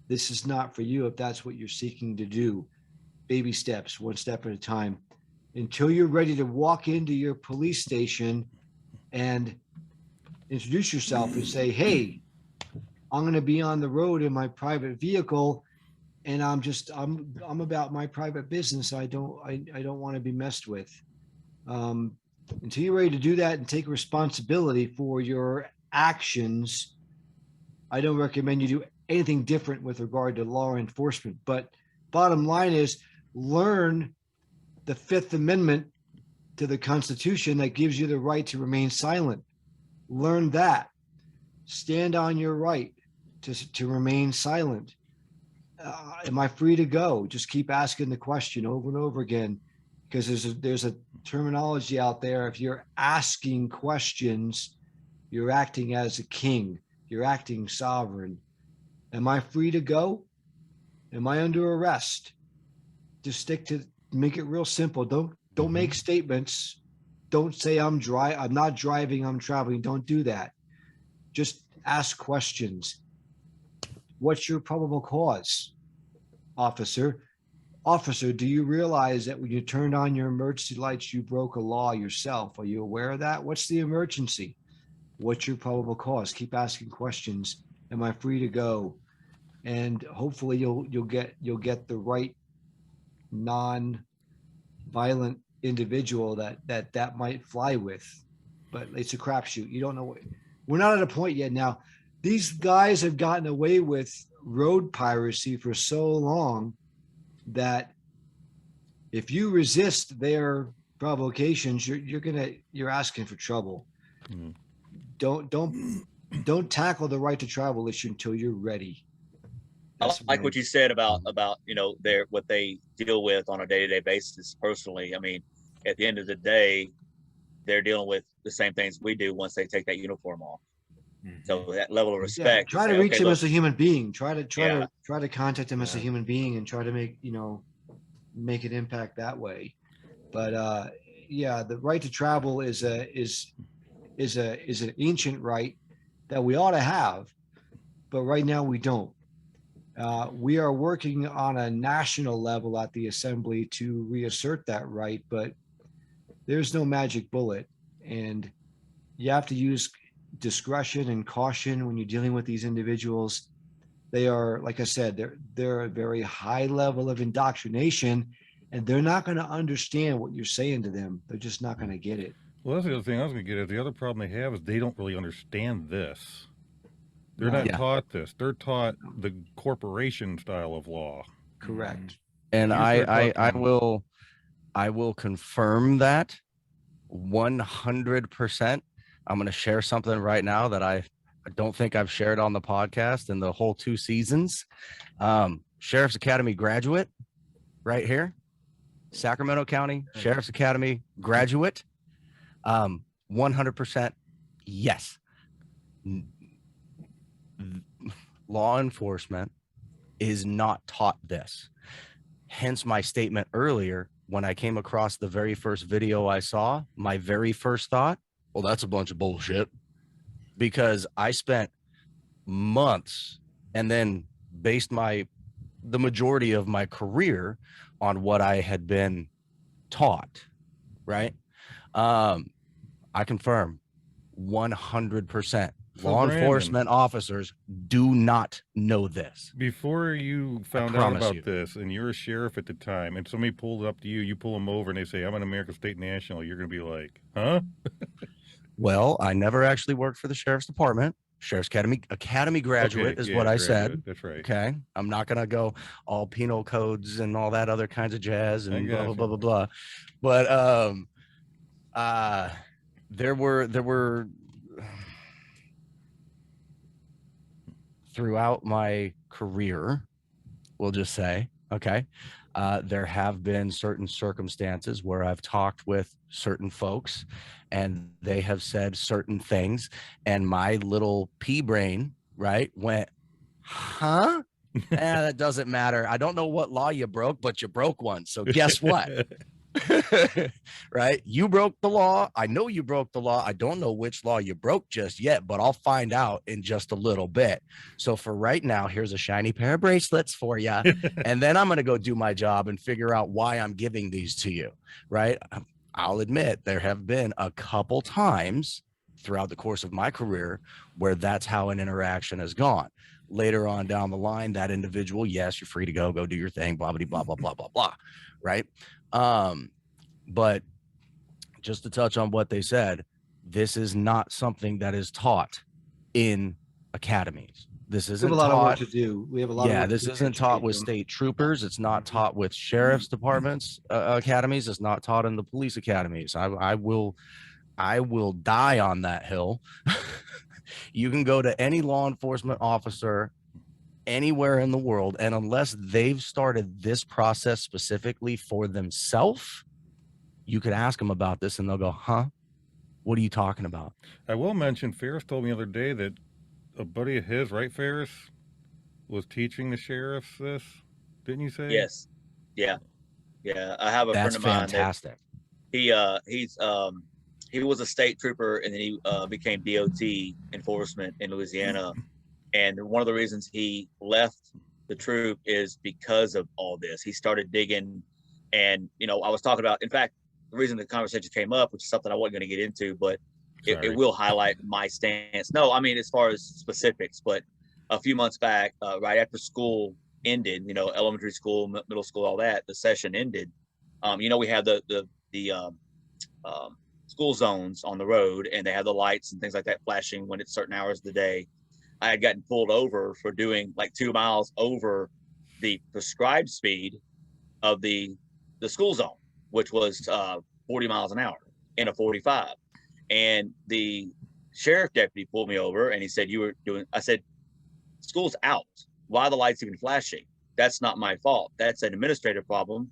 This is not for you if that's what you're seeking to do. Baby steps, one step at a time, until you're ready to walk into your police station and introduce yourself and say, hey, I'm going to be on the road in my private vehicle, and I'm about my private business. I don't want to be messed with. Until you're ready to do that and take responsibility for your actions, I don't recommend you do anything different with regard to law enforcement. But bottom line is, learn the Fifth Amendment to the Constitution that gives you the right to remain silent. Learn that. Stand on your right to remain silent. Am I free to go? Just keep asking the question over and over again, because there's a terminology out there. If you're asking questions, you're acting as a king. You're acting sovereign. Am I free to go? Am I under arrest? Just make it real simple. Don't make statements. Don't say I'm not driving, I'm traveling. Don't do that. Just ask questions. What's your probable cause, officer? Officer, do you realize that when you turned on your emergency lights, you broke a law yourself? Are you aware of that? What's the emergency? What's your probable cause? Keep asking questions. Am I free to go? And hopefully you'll get the right non-violent individual that might fly with. But it's a crapshoot. You don't know. We're not at a point yet now. These guys have gotten away with road piracy for so long that if you resist their provocations, you're asking for trouble. Mm. Don't tackle the right to travel issue until you're ready. That's like what you said about what they deal with on a day-to-day basis. Personally, I mean, at the end of the day, they're dealing with the same things we do once they take that uniform off. Mm-hmm. So that level of respect. Yeah, try to reach him as a human being. Try to contact him as a human being and try to make an impact that way. But the right to travel is an ancient right that we ought to have, but right now we don't. We are working on a national level at the assembly to reassert that right, but there's no magic bullet, and you have to use discretion and caution when you're dealing with these individuals. they are, like I said, they're a very high level of indoctrination, and they're not going to understand what you're saying to them. They're just not going to get it. Well, that's the other thing I was going to get at. The other problem they have is they don't really understand this. They're not Yeah. taught this. They're taught the corporation style of law. Correct. And You start I talking- will confirm that 100%. I'm going to share something right now that I don't think I've shared on the podcast in the whole 2 seasons. Sheriff's Academy graduate right here, Sacramento County Sheriff's Academy graduate. 100% yes. Law enforcement is not taught this. Hence my statement earlier when I came across the very first video I saw, my very first thought, well, that's a bunch of bullshit, because I spent months and then based the majority of my career on what I had been taught, right? I confirm 100%. So Law Brandon, enforcement officers do not know this. Before you found out promise about you. this, and you're a sheriff at the time, and somebody pulled it up to you, you pull them over, and they say, "I'm an American State National." You're going to be like, "Huh?" Well, I never actually worked for the sheriff's department. Sheriff's Academy graduate Okay, is yeah, what I graduate. said. That's right. Okay. I'm not going to go all penal codes and all that other kinds of jazz and blah, blah, gotcha. blah, blah, blah. But there were throughout my career, we'll just say, okay, there have been certain circumstances where I've talked with certain folks and they have said certain things, and my little pea brain, right, went, huh? That doesn't matter. I don't know what law you broke, but you broke one. So guess what? Right? You broke the law. I know you broke the law. I don't know which law you broke just yet, but I'll find out in just a little bit. So for right now, here's a shiny pair of bracelets for you. And then I'm going to go do my job and figure out why I'm giving these to you. Right? I'll admit there have been a couple times throughout the course of my career where that's how an interaction has gone. Later on down the line, that individual, yes, you're free to go do your thing, blah, blah, blah, blah, blah, blah, blah. Right? But just to touch on what they said, this is not something that is taught in academies. This We have isn't a lot of work taught. to do. We have a lot of Yeah, work to this do to isn't taught educate with them. state troopers. It's not taught with sheriff's departments academies. It's not taught in the police academies. I will die on that hill. You can go to any law enforcement officer anywhere in the world, and unless they've started this process specifically for themselves, you could ask them about this and they'll go, huh? What are you talking about? I will mention, Ferris told me the other day that a buddy of his, right, Ferris, was teaching the sheriffs this. Didn't you say? Yes. Yeah. I have a That's friend of mine fantastic. that he was a state trooper, and then he became DOT enforcement in Louisiana. And one of the reasons he left the troop is because of all this. He started digging, and I was talking about, in fact, the reason the conversation came up, which is something I wasn't going to get into, but it will highlight my stance. No, I mean, as far as specifics, but a few months back, right after school ended, elementary school, middle school, all that, the session ended. We have the school zones on the road, and they have the lights and things like that flashing when it's certain hours of the day. I had gotten pulled over for doing like 2 miles over the prescribed speed of the school zone, which was 40 miles an hour in a 45. And the sheriff deputy pulled me over and he said, I said, school's out. Why are the lights even flashing? That's not my fault. That's an administrative problem,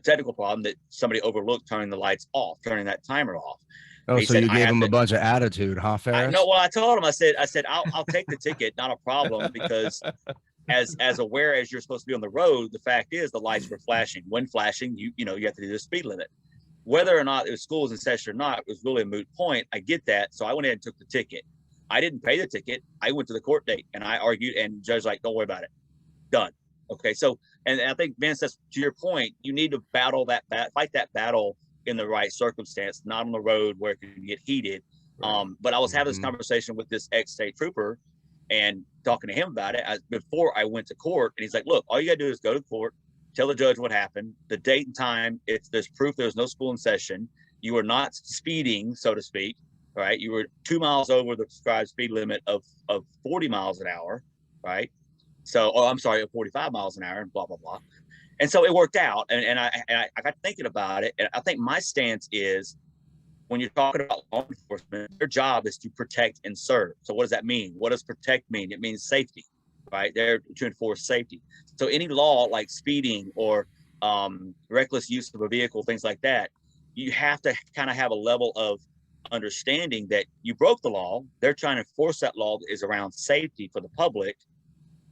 technical problem that somebody overlooked turning the lights off, turning that timer off. Oh, He so said, you gave him a bunch of attitude, huh, Ferris? No, well, I told him, I said, I'll take the ticket, not a problem, because as aware as you're supposed to be on the road, the fact is the lights were flashing. When flashing, you have to do the speed limit. Whether or not it was school was in session or not, it was really a moot point. I get that. So I went ahead and took the ticket. I didn't pay the ticket. I went to the court date and I argued, and the judge was like, don't worry about it. Done. Okay. So, and I think, Vince, that's to your point, you need to fight that battle in the right circumstance, not on the road where it can get heated. But I was having this conversation with this ex-state trooper, and talking to him about it before I went to court. And he's like, look, all you got to do is go to court, tell the judge what happened, the date and time. There's proof there's no school in session. You were not speeding, so to speak, right? You were 2 miles over the prescribed speed limit of 40 miles an hour, right? So, I'm sorry, 45 miles an hour, and blah, blah, blah. And so it worked out. And I got thinking about it. And I think my stance is, when you're talking about law enforcement, their job is to protect and serve. So what does that mean? What does protect mean? It means safety, right? They're to enforce safety. So any law like speeding or reckless use of a vehicle, things like that, you have to kind of have a level of understanding that you broke the law. They're trying to enforce that law that is around safety for the public.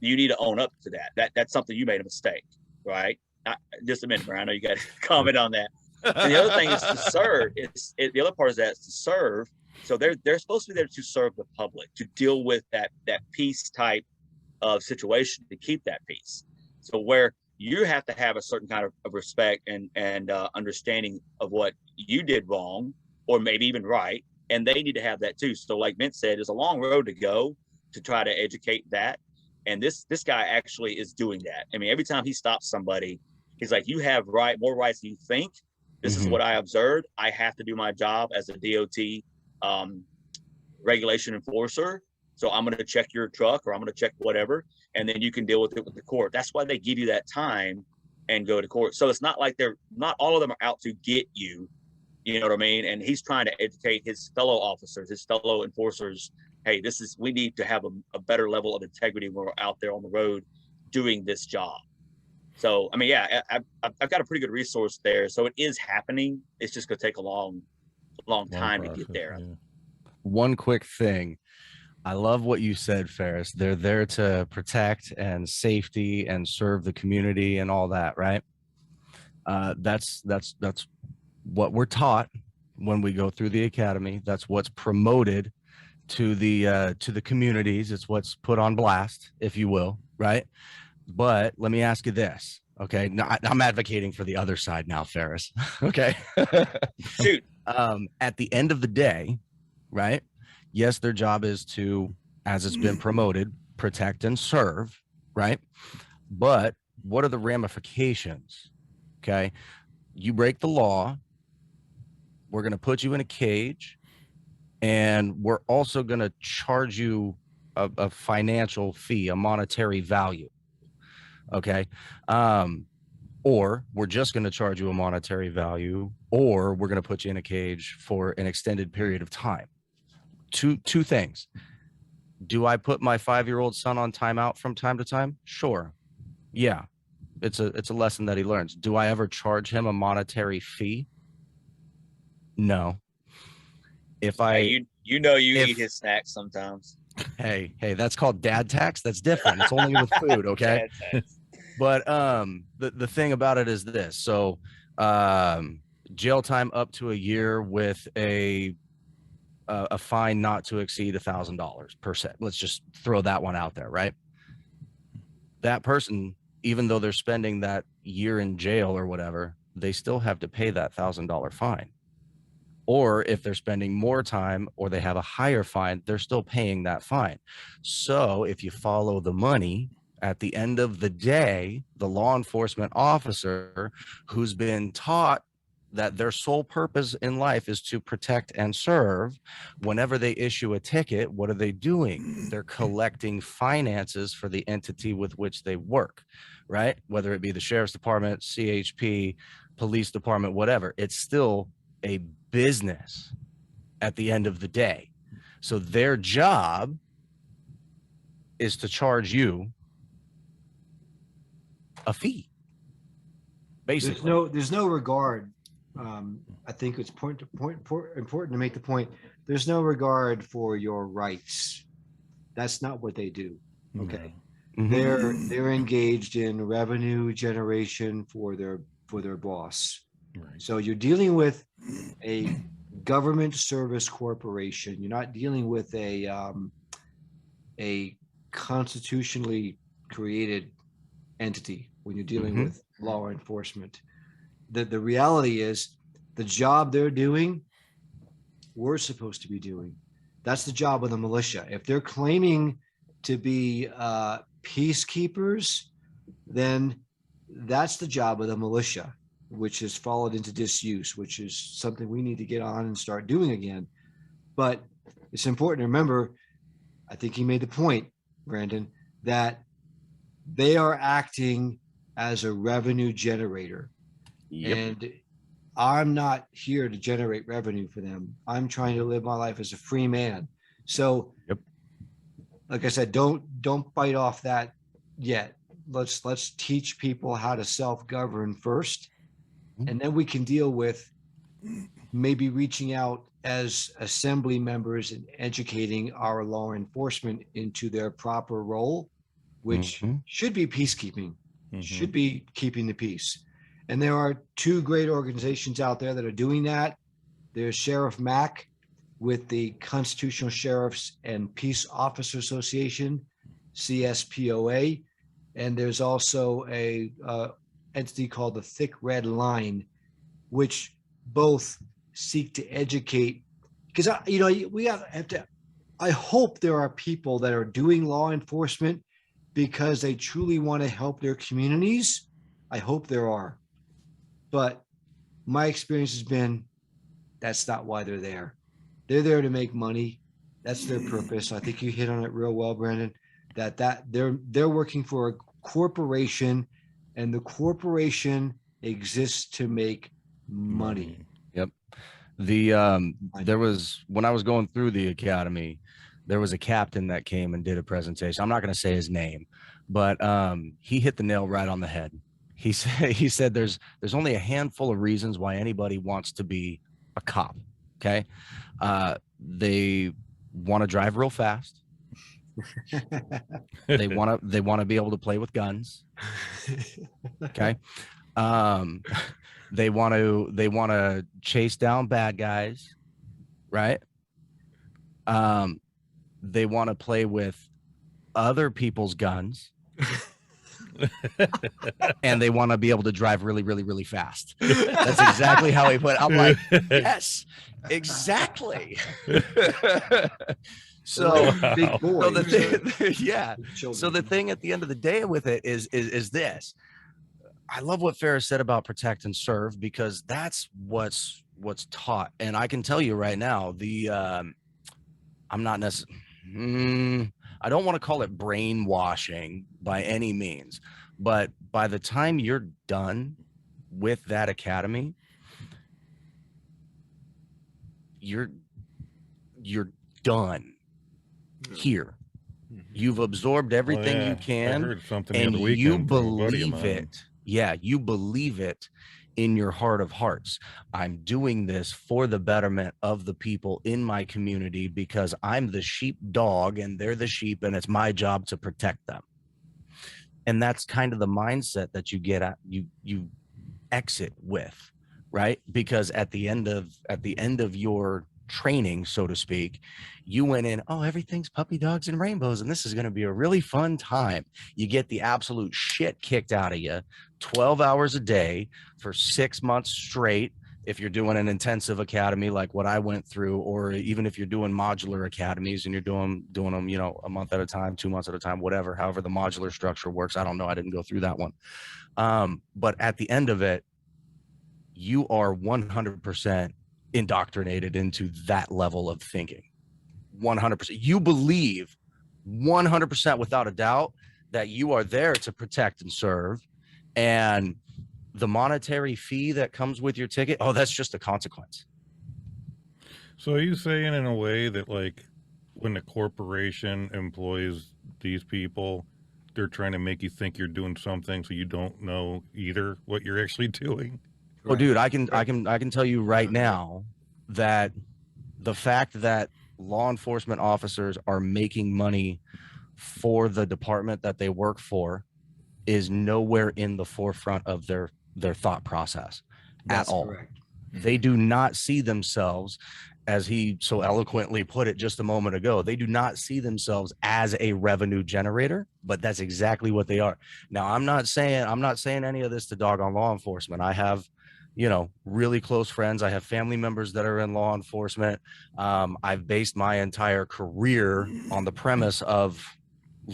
You need to own up to that. That's something you made a mistake, right? Just a minute, Brian. I know you got to comment on that. And the other thing is to serve. The other part is that it's to serve. So they're supposed to be there to serve the public, to deal with that peace type of situation, to keep that peace. So where you have to have a certain kind of respect and understanding of what you did wrong, or maybe even right, and they need to have that too. So like Vince said, there's a long road to go to try to educate that. And this guy actually is doing that. I mean, every time he stops somebody, he's like, you have more rights than you think. This is what I observed. I have to do my job as a DOT regulation enforcer. So I'm going to check your truck, or I'm going to check whatever, and then you can deal with it with the court. That's why they give you that time and go to court. So it's not like not all of them are out to get you. You know what I mean? And he's trying to educate his fellow officers, his fellow enforcers. Hey, we need to have a better level of integrity when we're out there on the road doing this job. So, I mean, yeah, I've got a pretty good resource there. So it is happening. It's just going to take a long time to get there. Yeah. One quick thing. I love what you said, Ferris. They're there to protect and safety and serve the community and all that, right? That's what we're taught when we go through the academy. That's what's promoted to the communities. It's what's put on blast, if you will, right? But let me ask you this, okay? Now, I'm advocating for the other side now, Ferris. Okay. Shoot. At the end of the day, right? Yes, their job is to, as it's been promoted, protect and serve, right? But what are the ramifications? Okay. You break the law, we're going to put you in a cage, and we're also going to charge you a financial fee, a monetary value. Okay. Or we're just going to charge you a monetary value, or we're going to put you in a cage for an extended period of time. Two things. Do I put my 5-year-old son on timeout from time to time? Sure. Yeah. It's a lesson that he learns. Do I ever charge him a monetary fee? No. If I, eat his snacks sometimes. Hey, that's called dad tax. That's different. It's only with food. Okay. But the thing about it is this. So jail time up to a year with a fine not to exceed $1,000 per set. Let's just throw that one out there, right? That person, even though they're spending that year in jail or whatever, they still have to pay that $1,000 fine. Or if they're spending more time or they have a higher fine, they're still paying that fine. So if you follow the money, at the end of the day, the law enforcement officer who's been taught that their sole purpose in life is to protect and serve, whenever they issue a ticket, what are they doing? They're collecting finances for the entity with which they work, right? Whether it be the sheriff's department, CHP, police department, whatever, it's still a business at the end of the day. So their job is to charge you a fee, basically. There's no regard. I think it's important to make the point. There's no regard for your rights. That's not what they do. Okay. Mm-hmm. They're engaged in revenue generation for their boss. Right. So you're dealing with a government service corporation. You're not dealing with a constitutionally created entity when you're dealing with law enforcement. The reality is the job they're doing, we're supposed to be doing. That's the job of the militia. If they're claiming to be peacekeepers, then that's the job of the militia, which has fallen into disuse, which is something we need to get on and start doing again. But it's important to remember, I think he made the point, Brandon, that they are acting as a revenue generator. Yep. And I'm not here to generate revenue for them. I'm trying to live my life as a free man. So, Yep. like I said, don't bite off that yet. Let's teach people how to self-govern first, and then we can deal with maybe reaching out as assembly members and educating our law enforcement into their proper role, which should be peacekeeping, should be keeping the peace. And there are two great organizations out there that are doing that. There's Sheriff Mack with the Constitutional Sheriffs and Peace Officer Association, CSPOA. And there's also a entity called the Thick Red Line, which both seek to educate. Because we have to. I hope there are people that are doing law enforcement because they truly want to help their communities. I hope there are. But my experience has been that's not why they're there. They're there to make money. That's their purpose. I think you hit on it real well, Brandon, that they're working for a corporation, and the corporation exists to make money. Yep. There was, when I was going through the academy, there was a captain that came and did a presentation. I'm not going to say his name, but he hit the nail right on the head. He said there's only a handful of reasons why anybody wants to be a cop. Okay. They want to drive real fast. They want to be able to play with guns. Okay. They want to chase down bad guys, right? They want to play with other people's guns. And they want to be able to drive really, really, really fast. That's exactly how he put it. I'm like, yes, exactly. So, big boy. so the thing, yeah. So the thing at the end of the day with it is this. I love what Ferris said about protect and serve, because that's what's taught. And I can tell you right now, I'm not necessarily, I don't want to call it brainwashing by any means, but by the time you're done with that academy, you're done here. You've absorbed everything you can, I heard something and the other weekend you from a buddy of believe mine. it. Yeah, you believe it in your heart of hearts. I'm doing this for the betterment of the people in my community because I'm the sheep dog and they're the sheep, and it's my job to protect them. And that's kind of the mindset that you get at, you exit with, right? Because at the end of your training, so to speak, you went in, oh, everything's puppy dogs and rainbows, and this is going to be a really fun time. You get the absolute shit kicked out of you 12 hours a day for 6 months straight. If you're doing an intensive academy like what I went through, or even if you're doing modular academies and you're doing them, a month at a time, 2 months at a time, whatever, however the modular structure works. I don't know. I didn't go through that one. But at the end of it, you are 100% indoctrinated into that level of thinking. 100%. You believe 100% without a doubt that you are there to protect and serve, and the monetary fee that comes with your ticket, oh, that's just a consequence. So are you saying in a way that, like, when the corporation employs these people, they're trying to make you think you're doing something so you don't know either what you're actually doing? Oh, dude, I can tell you right now that the fact that law enforcement officers are making money for the department that they work for is nowhere in the forefront of their thought process at all. Correct. They do not see themselves, as he so eloquently put it just a moment ago, they do not see themselves as a revenue generator, but that's exactly what they are. Now, I'm not saying any of this to dog on law enforcement. I have, really close friends. I have family members that are in law enforcement. I've based my entire career on the premise of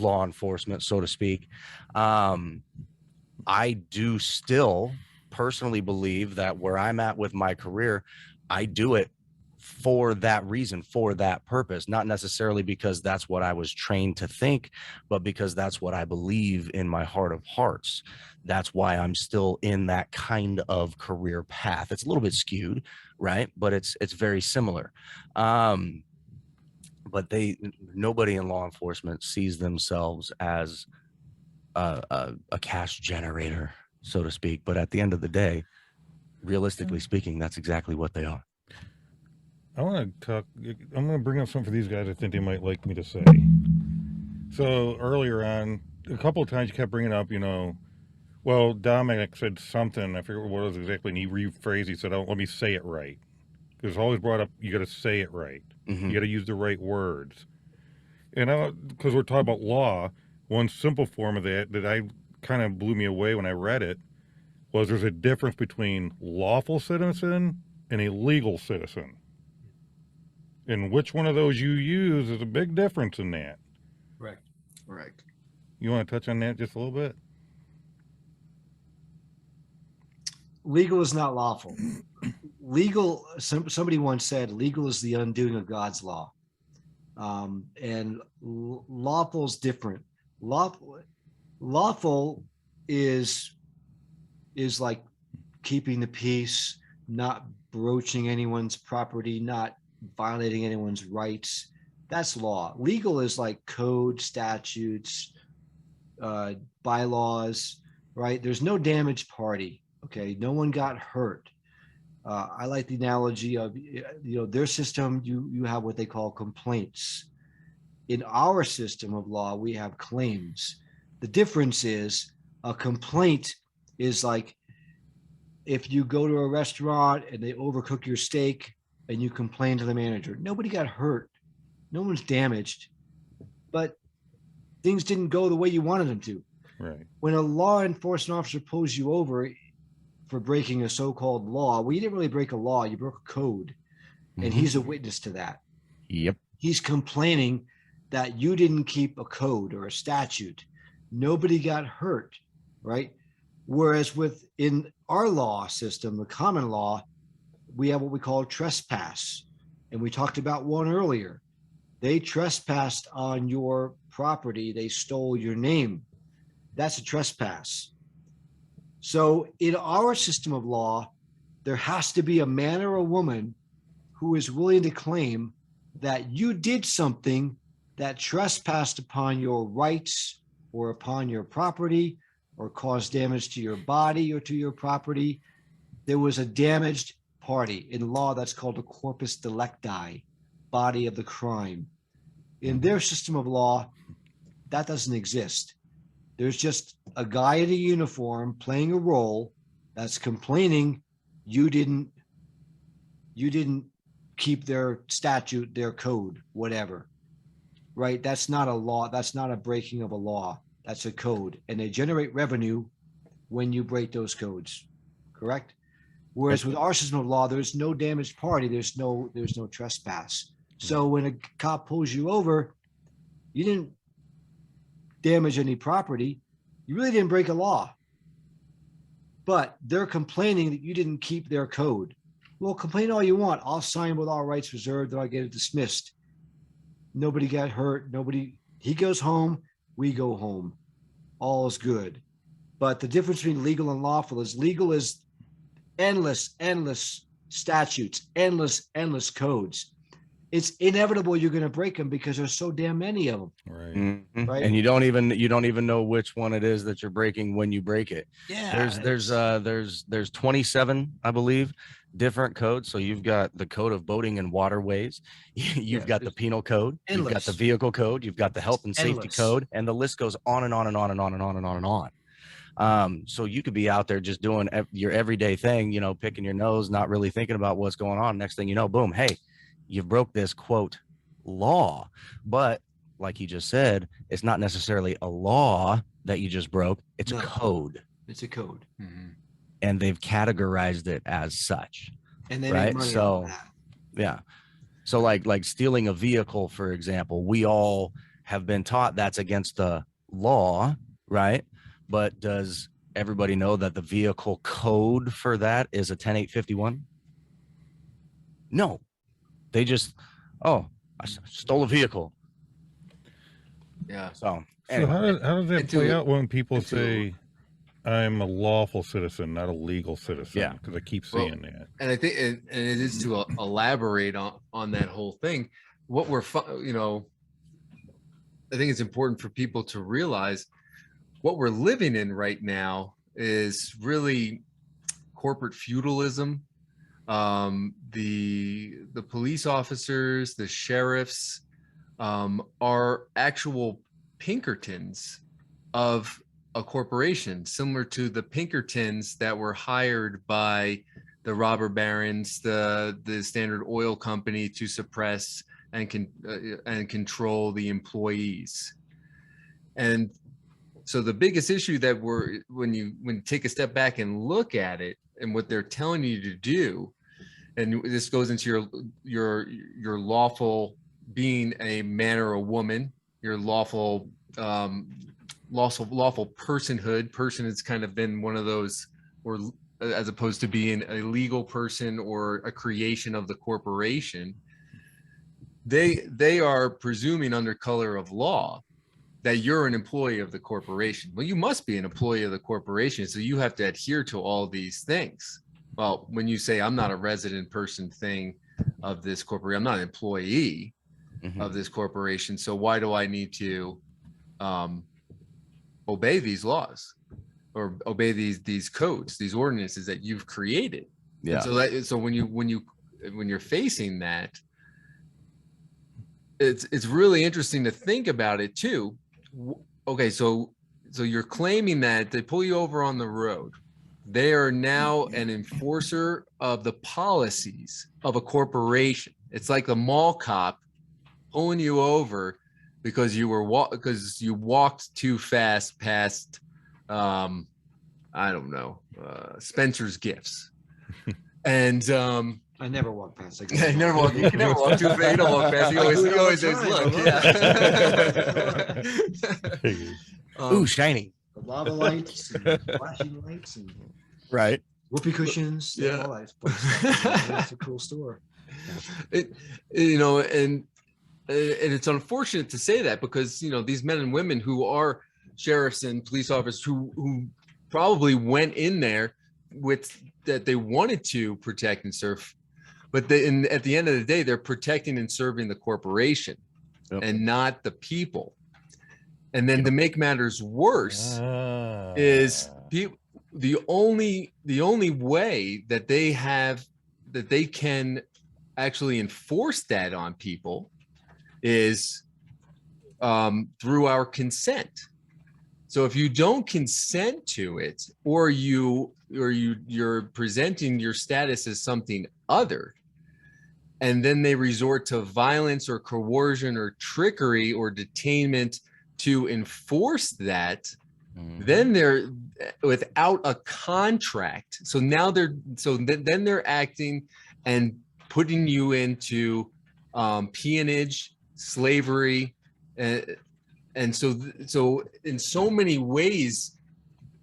law enforcement, so to speak. I do still personally believe that where I'm at with my career, I do it for that reason, for that purpose, not necessarily because that's what I was trained to think, but because that's what I believe in my heart of hearts. That's why I'm still in that kind of career path. It's a little bit skewed, right? But it's very similar. But nobody in law enforcement sees themselves as a cash generator, so to speak. But at the end of the day, realistically speaking, that's exactly what they are. I want to talk. I'm going to bring up something for these guys I think they might like me to say. So earlier on, a couple of times you kept bringing up, well, Dominic said something. I forget what it was exactly. And he rephrased. He said, "Oh, let me say it right." Because it's always brought up, you got to say it right. Mm-hmm. You got to use the right words. And because we're talking about law, one simple form of that I kind of blew me away when I read it was there's a difference between lawful citizen and a legal citizen. And which one of those you use is a big difference in that. Correct. You want to touch on that just a little bit? Legal is not lawful. Legal, somebody once said, legal is the undoing of God's law. And lawful is different. Lawful is like keeping the peace, not broaching anyone's property, not violating anyone's rights. That's law. Legal is like code, statutes, bylaws, right? There's no damaged party. Okay, no one got hurt. I like the analogy of, their system, you have what they call complaints. In our system of law, we have claims. The difference is a complaint is like if you go to a restaurant and they overcook your steak and you complain to the manager. Nobody got hurt. No one's damaged, but things didn't go the way you wanted them to. Right. When a law enforcement officer pulls you over for breaking a so-called law, well, you didn't really break a law, you broke a code. And he's a witness to that. Yep. He's complaining that you didn't keep a code or a statute. Nobody got hurt, right? Whereas within our law system, the common law, we have what we call trespass. And we talked about one earlier. They trespassed on your property. They stole your name. That's a trespass. So in our system of law, there has to be a man or a woman who is willing to claim that you did something that trespassed upon your rights or upon your property or caused damage to your body or to your property. There was a damaged party. In law, that's called a corpus delicti, body of the crime. In their system of law, that doesn't exist. There's just a guy in a uniform playing a role that's complaining you didn't keep their statute, their code, whatever, right? That's not a law. That's not a breaking of a law. That's a code. And they generate revenue when you break those codes, correct? Whereas with our system of law, there's no damaged party. There's no trespass. So when a cop pulls you over, you didn't damage any property. You really didn't break a law. But they're complaining that you didn't keep their code. Well, complain all you want. I'll sign with all rights reserved and I'll get it dismissed. Nobody got hurt. He goes home, we go home. All is good. But the difference between legal and lawful is legal is endless statutes, endless codes. It's inevitable you're going to break them because there's so damn many of them. Right. Mm-hmm. Right. And you don't even know which one it is that you're breaking when you break it. Yeah. There's 27, I believe, different codes. So you've got the code of boating and waterways. You've got the penal code. You've got the vehicle code. You've got the health and safety code, and the list goes on and on and on and on and on and on and on. So you could be out there just doing your everyday thing, picking your nose, not really thinking about what's going on. Next thing you know, boom, hey, you broke this quote law. But like you just said, it's not necessarily a law that you just broke. It's a code. It's a code. Mm-hmm. And they've categorized it as such. And they right. make money So on that. yeah. So like stealing a vehicle, for example, we all have been taught that's against the law, right? But does everybody know that the vehicle code for that is a 10851? No, they just, oh, I stole a vehicle. Yeah. So So anyway, how does that And play to- out when people and to- say, I'm a lawful citizen, not a legal citizen? Yeah. Because I keep Well, seeing that. And I think, and it is to elaborate on that whole thing. What we're, I think it's important for people to realize what we're living in right now is really corporate feudalism. The police officers, the sheriffs, are actual Pinkertons of a corporation, similar to the Pinkertons that were hired by the robber barons, the Standard Oil Company, to suppress and control the employees. And so the biggest issue that when you take a step back and look at it and what they're telling you to do, and this goes into your lawful being a man or a woman, your lawful personhood. Person has kind of been one of those, or as opposed to being a legal person or a creation of the corporation. They are presuming under color of law that you're an employee of the corporation. Well, you must be an employee of the corporation, so you have to adhere to all these things. Well, when you say I'm not a resident person thing of this corporation, I'm not an employee of this corporation, so why do I need to obey these laws or obey these codes, these ordinances that you've created? yeah. And so when you're facing that, it's really interesting to think about it too. Okay, so you're claiming that they pull you over on the road. They are now an enforcer of the policies of a corporation. It's like the mall cop pulling you over because you walked too fast past I don't know, Spencer's Gifts. And I never walk past. you can never walk too fast. You don't walk fast. You always look. Yeah. Ooh, shiny. The lava lights, and flashing lights, and Right. whoopee cushions. Yeah. All that fun stuff. It's a cool store. And it's unfortunate to say that, because these men and women who are sheriffs and police officers who probably went in there with that they wanted to protect and serve, but at the end of the day, they're protecting and serving the corporation. Yep. And not the people. And then to make matters worse is the only way that they can actually enforce that on people is through our consent. So if you don't consent to it, or you're presenting your status as something other, and then they resort to violence or coercion or trickery or detainment to enforce that, then they're without a contract. So now then they're acting and putting you into peonage, slavery, and so in so many ways,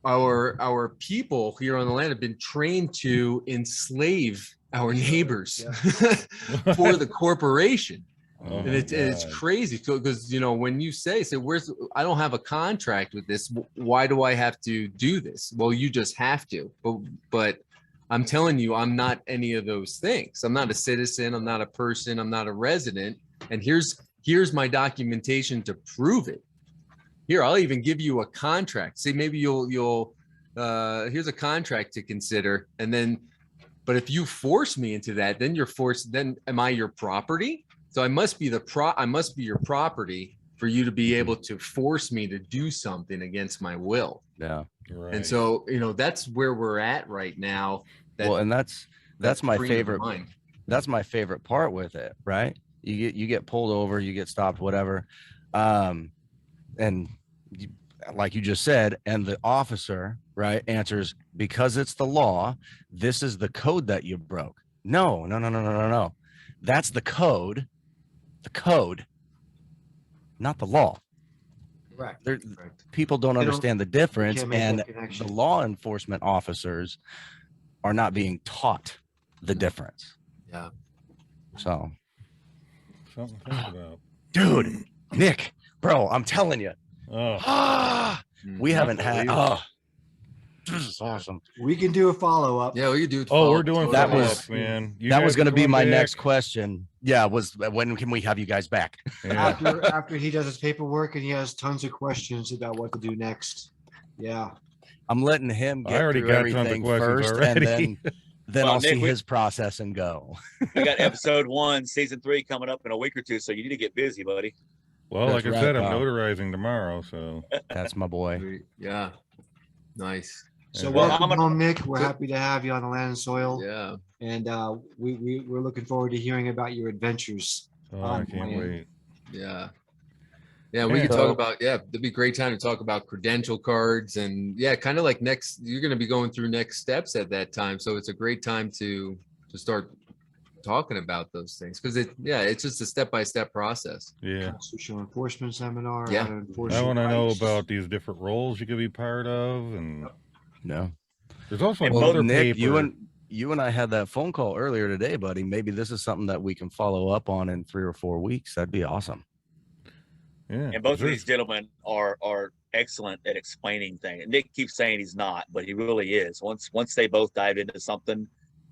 our people here on the land have been trained to enslave our neighbors for the corporation. And it's crazy, because when you say I don't have a contract with this, why do I have to do this? Well, you just have to, but I'm telling you, I'm not any of those things. I'm not a citizen, I'm not a person, I'm not a resident, and here's my documentation to prove it. Here, I'll even give you a contract. See, maybe you'll here's a contract to consider, and then but if you force me into that, then you're forced, then am I your property? So I must be your property for you to be able to force me to do something against my will. Yeah. Right. And so, that's where we're at right now. Well, and that's my favorite. Mind. That's my favorite part with it, right? You get pulled over, you get stopped, whatever. And like you just said, and the officer, right, answers, because it's the law, this is the code that you broke. No. That's the code. The code not the law. Correct. People don't They don't- understand the difference, can't make and that connection. the law enforcement officers are not being taught the difference. Yeah. So, Something to think about. dude, Nick, bro, I'm telling you, Oh, we haven't Not had. believe. Oh, this is awesome. We can do a follow-up. Yeah, we do. Oh, we're doing That follow-ups, was- man. You That guys was going to are be my back. next question. Yeah, was when can we have you guys back? Yeah. After he does his paperwork and he has tons of questions about what to do next. Yeah. I'm letting him I get already through got tons of everything questions first, already. and then Well, I'll Nick, see we- his process and go. We got episode 1, season 3 coming up in a week or two, so you need to get busy, buddy. Well, That's like I right, said, I'm pal. notarizing tomorrow, so That's my boy. Yeah. Nice. So Yeah. Well, welcome I'm gonna- home, Nick. We're happy to have you on the land and soil. Yeah. And we're looking forward to hearing about your adventures. oh, I On can't land. wait. Yeah. Yeah, we Yeah. can So- talk about, it'd be a great time to talk about credential cards and kind of like you're going to be going through next steps at that time. So it's a great time to start talking about those things because it's just a step-by-step process. Yeah. Constitutional enforcement seminar. Yeah. How to enforce I your want to know rights. about these different roles you could be part of, and No. there's also And another Nick, paper. you and I had that phone call earlier today, buddy. Maybe this is something that we can follow up on in 3 or 4 weeks. That'd be awesome. Yeah, And both of there's- these gentlemen are excellent at explaining things. Nick keeps saying he's not, but he really is. Once they both dive into something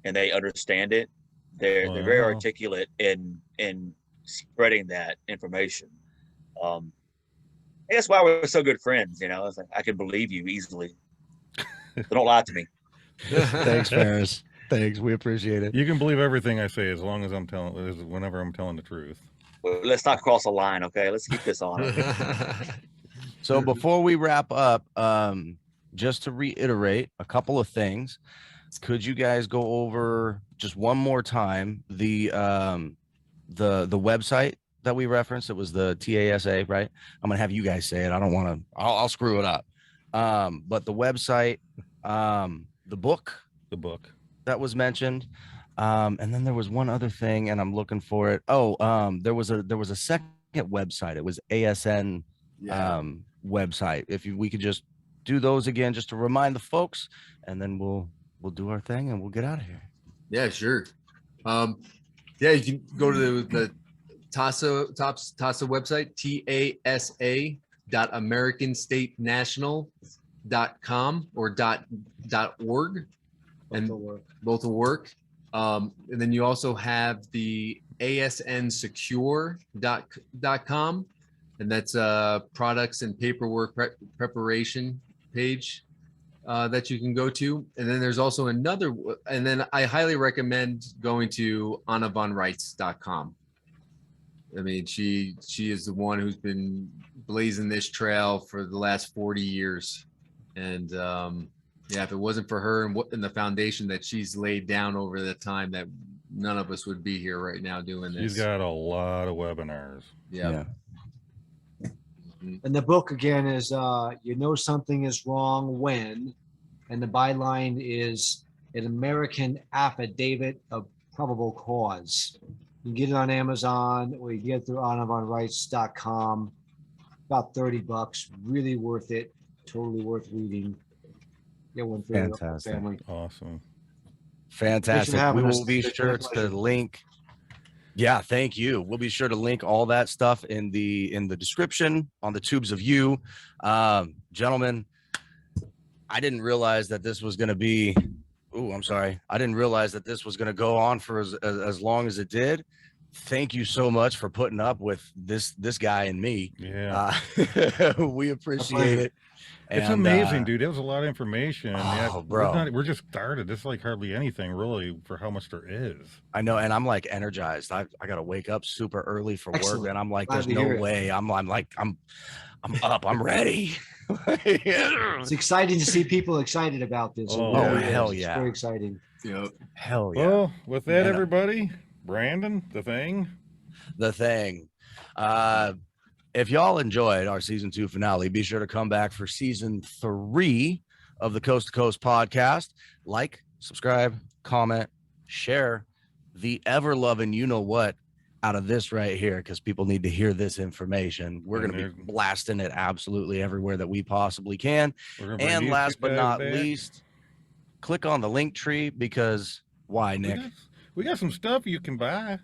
and they understand it, they're very Wow. articulate in spreading that information. And that's why we're so good friends. You know, it's like, I can believe you easily. So don't lie to me. Thanks, Ferris. Thanks. We appreciate it. You can believe everything I say as long as whenever I'm telling the truth. Well, let's not cross a line, okay? Let's keep this on. So before we wrap up, just to reiterate a couple of things, could you guys go over just one more time the website that we referenced? It was the TASA, right? I'm gonna have you guys say it. I don't want to. I'll screw it up. But the website, the book The book. that was mentioned, and then there was one other thing, and I'm looking for it. Oh, there was a second website. It was ASN website. If we could just do those again, just to remind the folks, and then we'll do our thing and we'll get out of here. Yeah, sure. You can go to the TASA website, TASA.AmericanStateNational.com or .org, and both will work. And then you also have the ASNsecure.com, and that's products and paperwork preparation page that you can go to. And then there's also another, and then I highly recommend going to AnnaVonReitz.com. I mean, she is the one who's been blazing this trail for the last 40 years. And if it wasn't for her and the foundation that she's laid down over the time, that none of us would be here right now doing this. She's got a lot of webinars. Yeah. And the book again is You Know Something Is Wrong When, and the byline is An American Affidavit of Probable Cause. You can get it on Amazon or you can get it through AnnaVonReitz.com. About $30, really worth it, totally worth reading. Get one for your Fantastic. family. Awesome. Fantastic. having We us. will be It's been sure a to pleasure. link. Yeah, thank you. We'll be sure to link all that stuff in the description on the tubes of you. Gentlemen, I didn't realize that this was going to be. Oh, I'm sorry. I didn't realize that this was going to go on for as long as it did. Thank you so much for putting up with this guy and me. Yeah. We appreciate it. It's And, amazing, dude. It was a lot of information. Oh, bro. We're just started. This is like hardly anything really for how much there is. I know, and I'm like energized. I got to wake up super early for work, Excellent. and I'm like, Glad there's to no hear it. way. I'm up. I'm ready. It's exciting to see people excited about this. It Oh, really hell is. yeah. It's very exciting. Hell yeah. Well, with that, And, everybody, Brandon, the thing. The thing. If y'all enjoyed our season 2 finale, be sure to come back for season 3 of the Coast to Coast podcast. Like, subscribe, comment, share the ever loving, you know what, out of this right here, because people need to hear this information. We're And going to be there's- blasting it absolutely everywhere that we possibly can. We're gonna bring And these last two but guys not back. least, click on the link tree, because why, Nick? We got some stuff you can buy.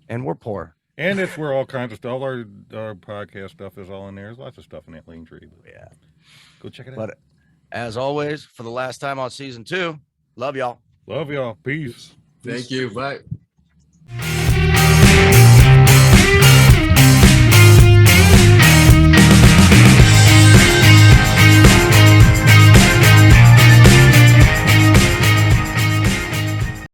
And we're poor. And it's where all kinds of stuff, all our podcast stuff is all in there. There's lots of stuff in that link tree. Yeah. Go check it out. But as always, for the last time on season 2, love y'all. Love y'all. Peace. Thank you. Bye.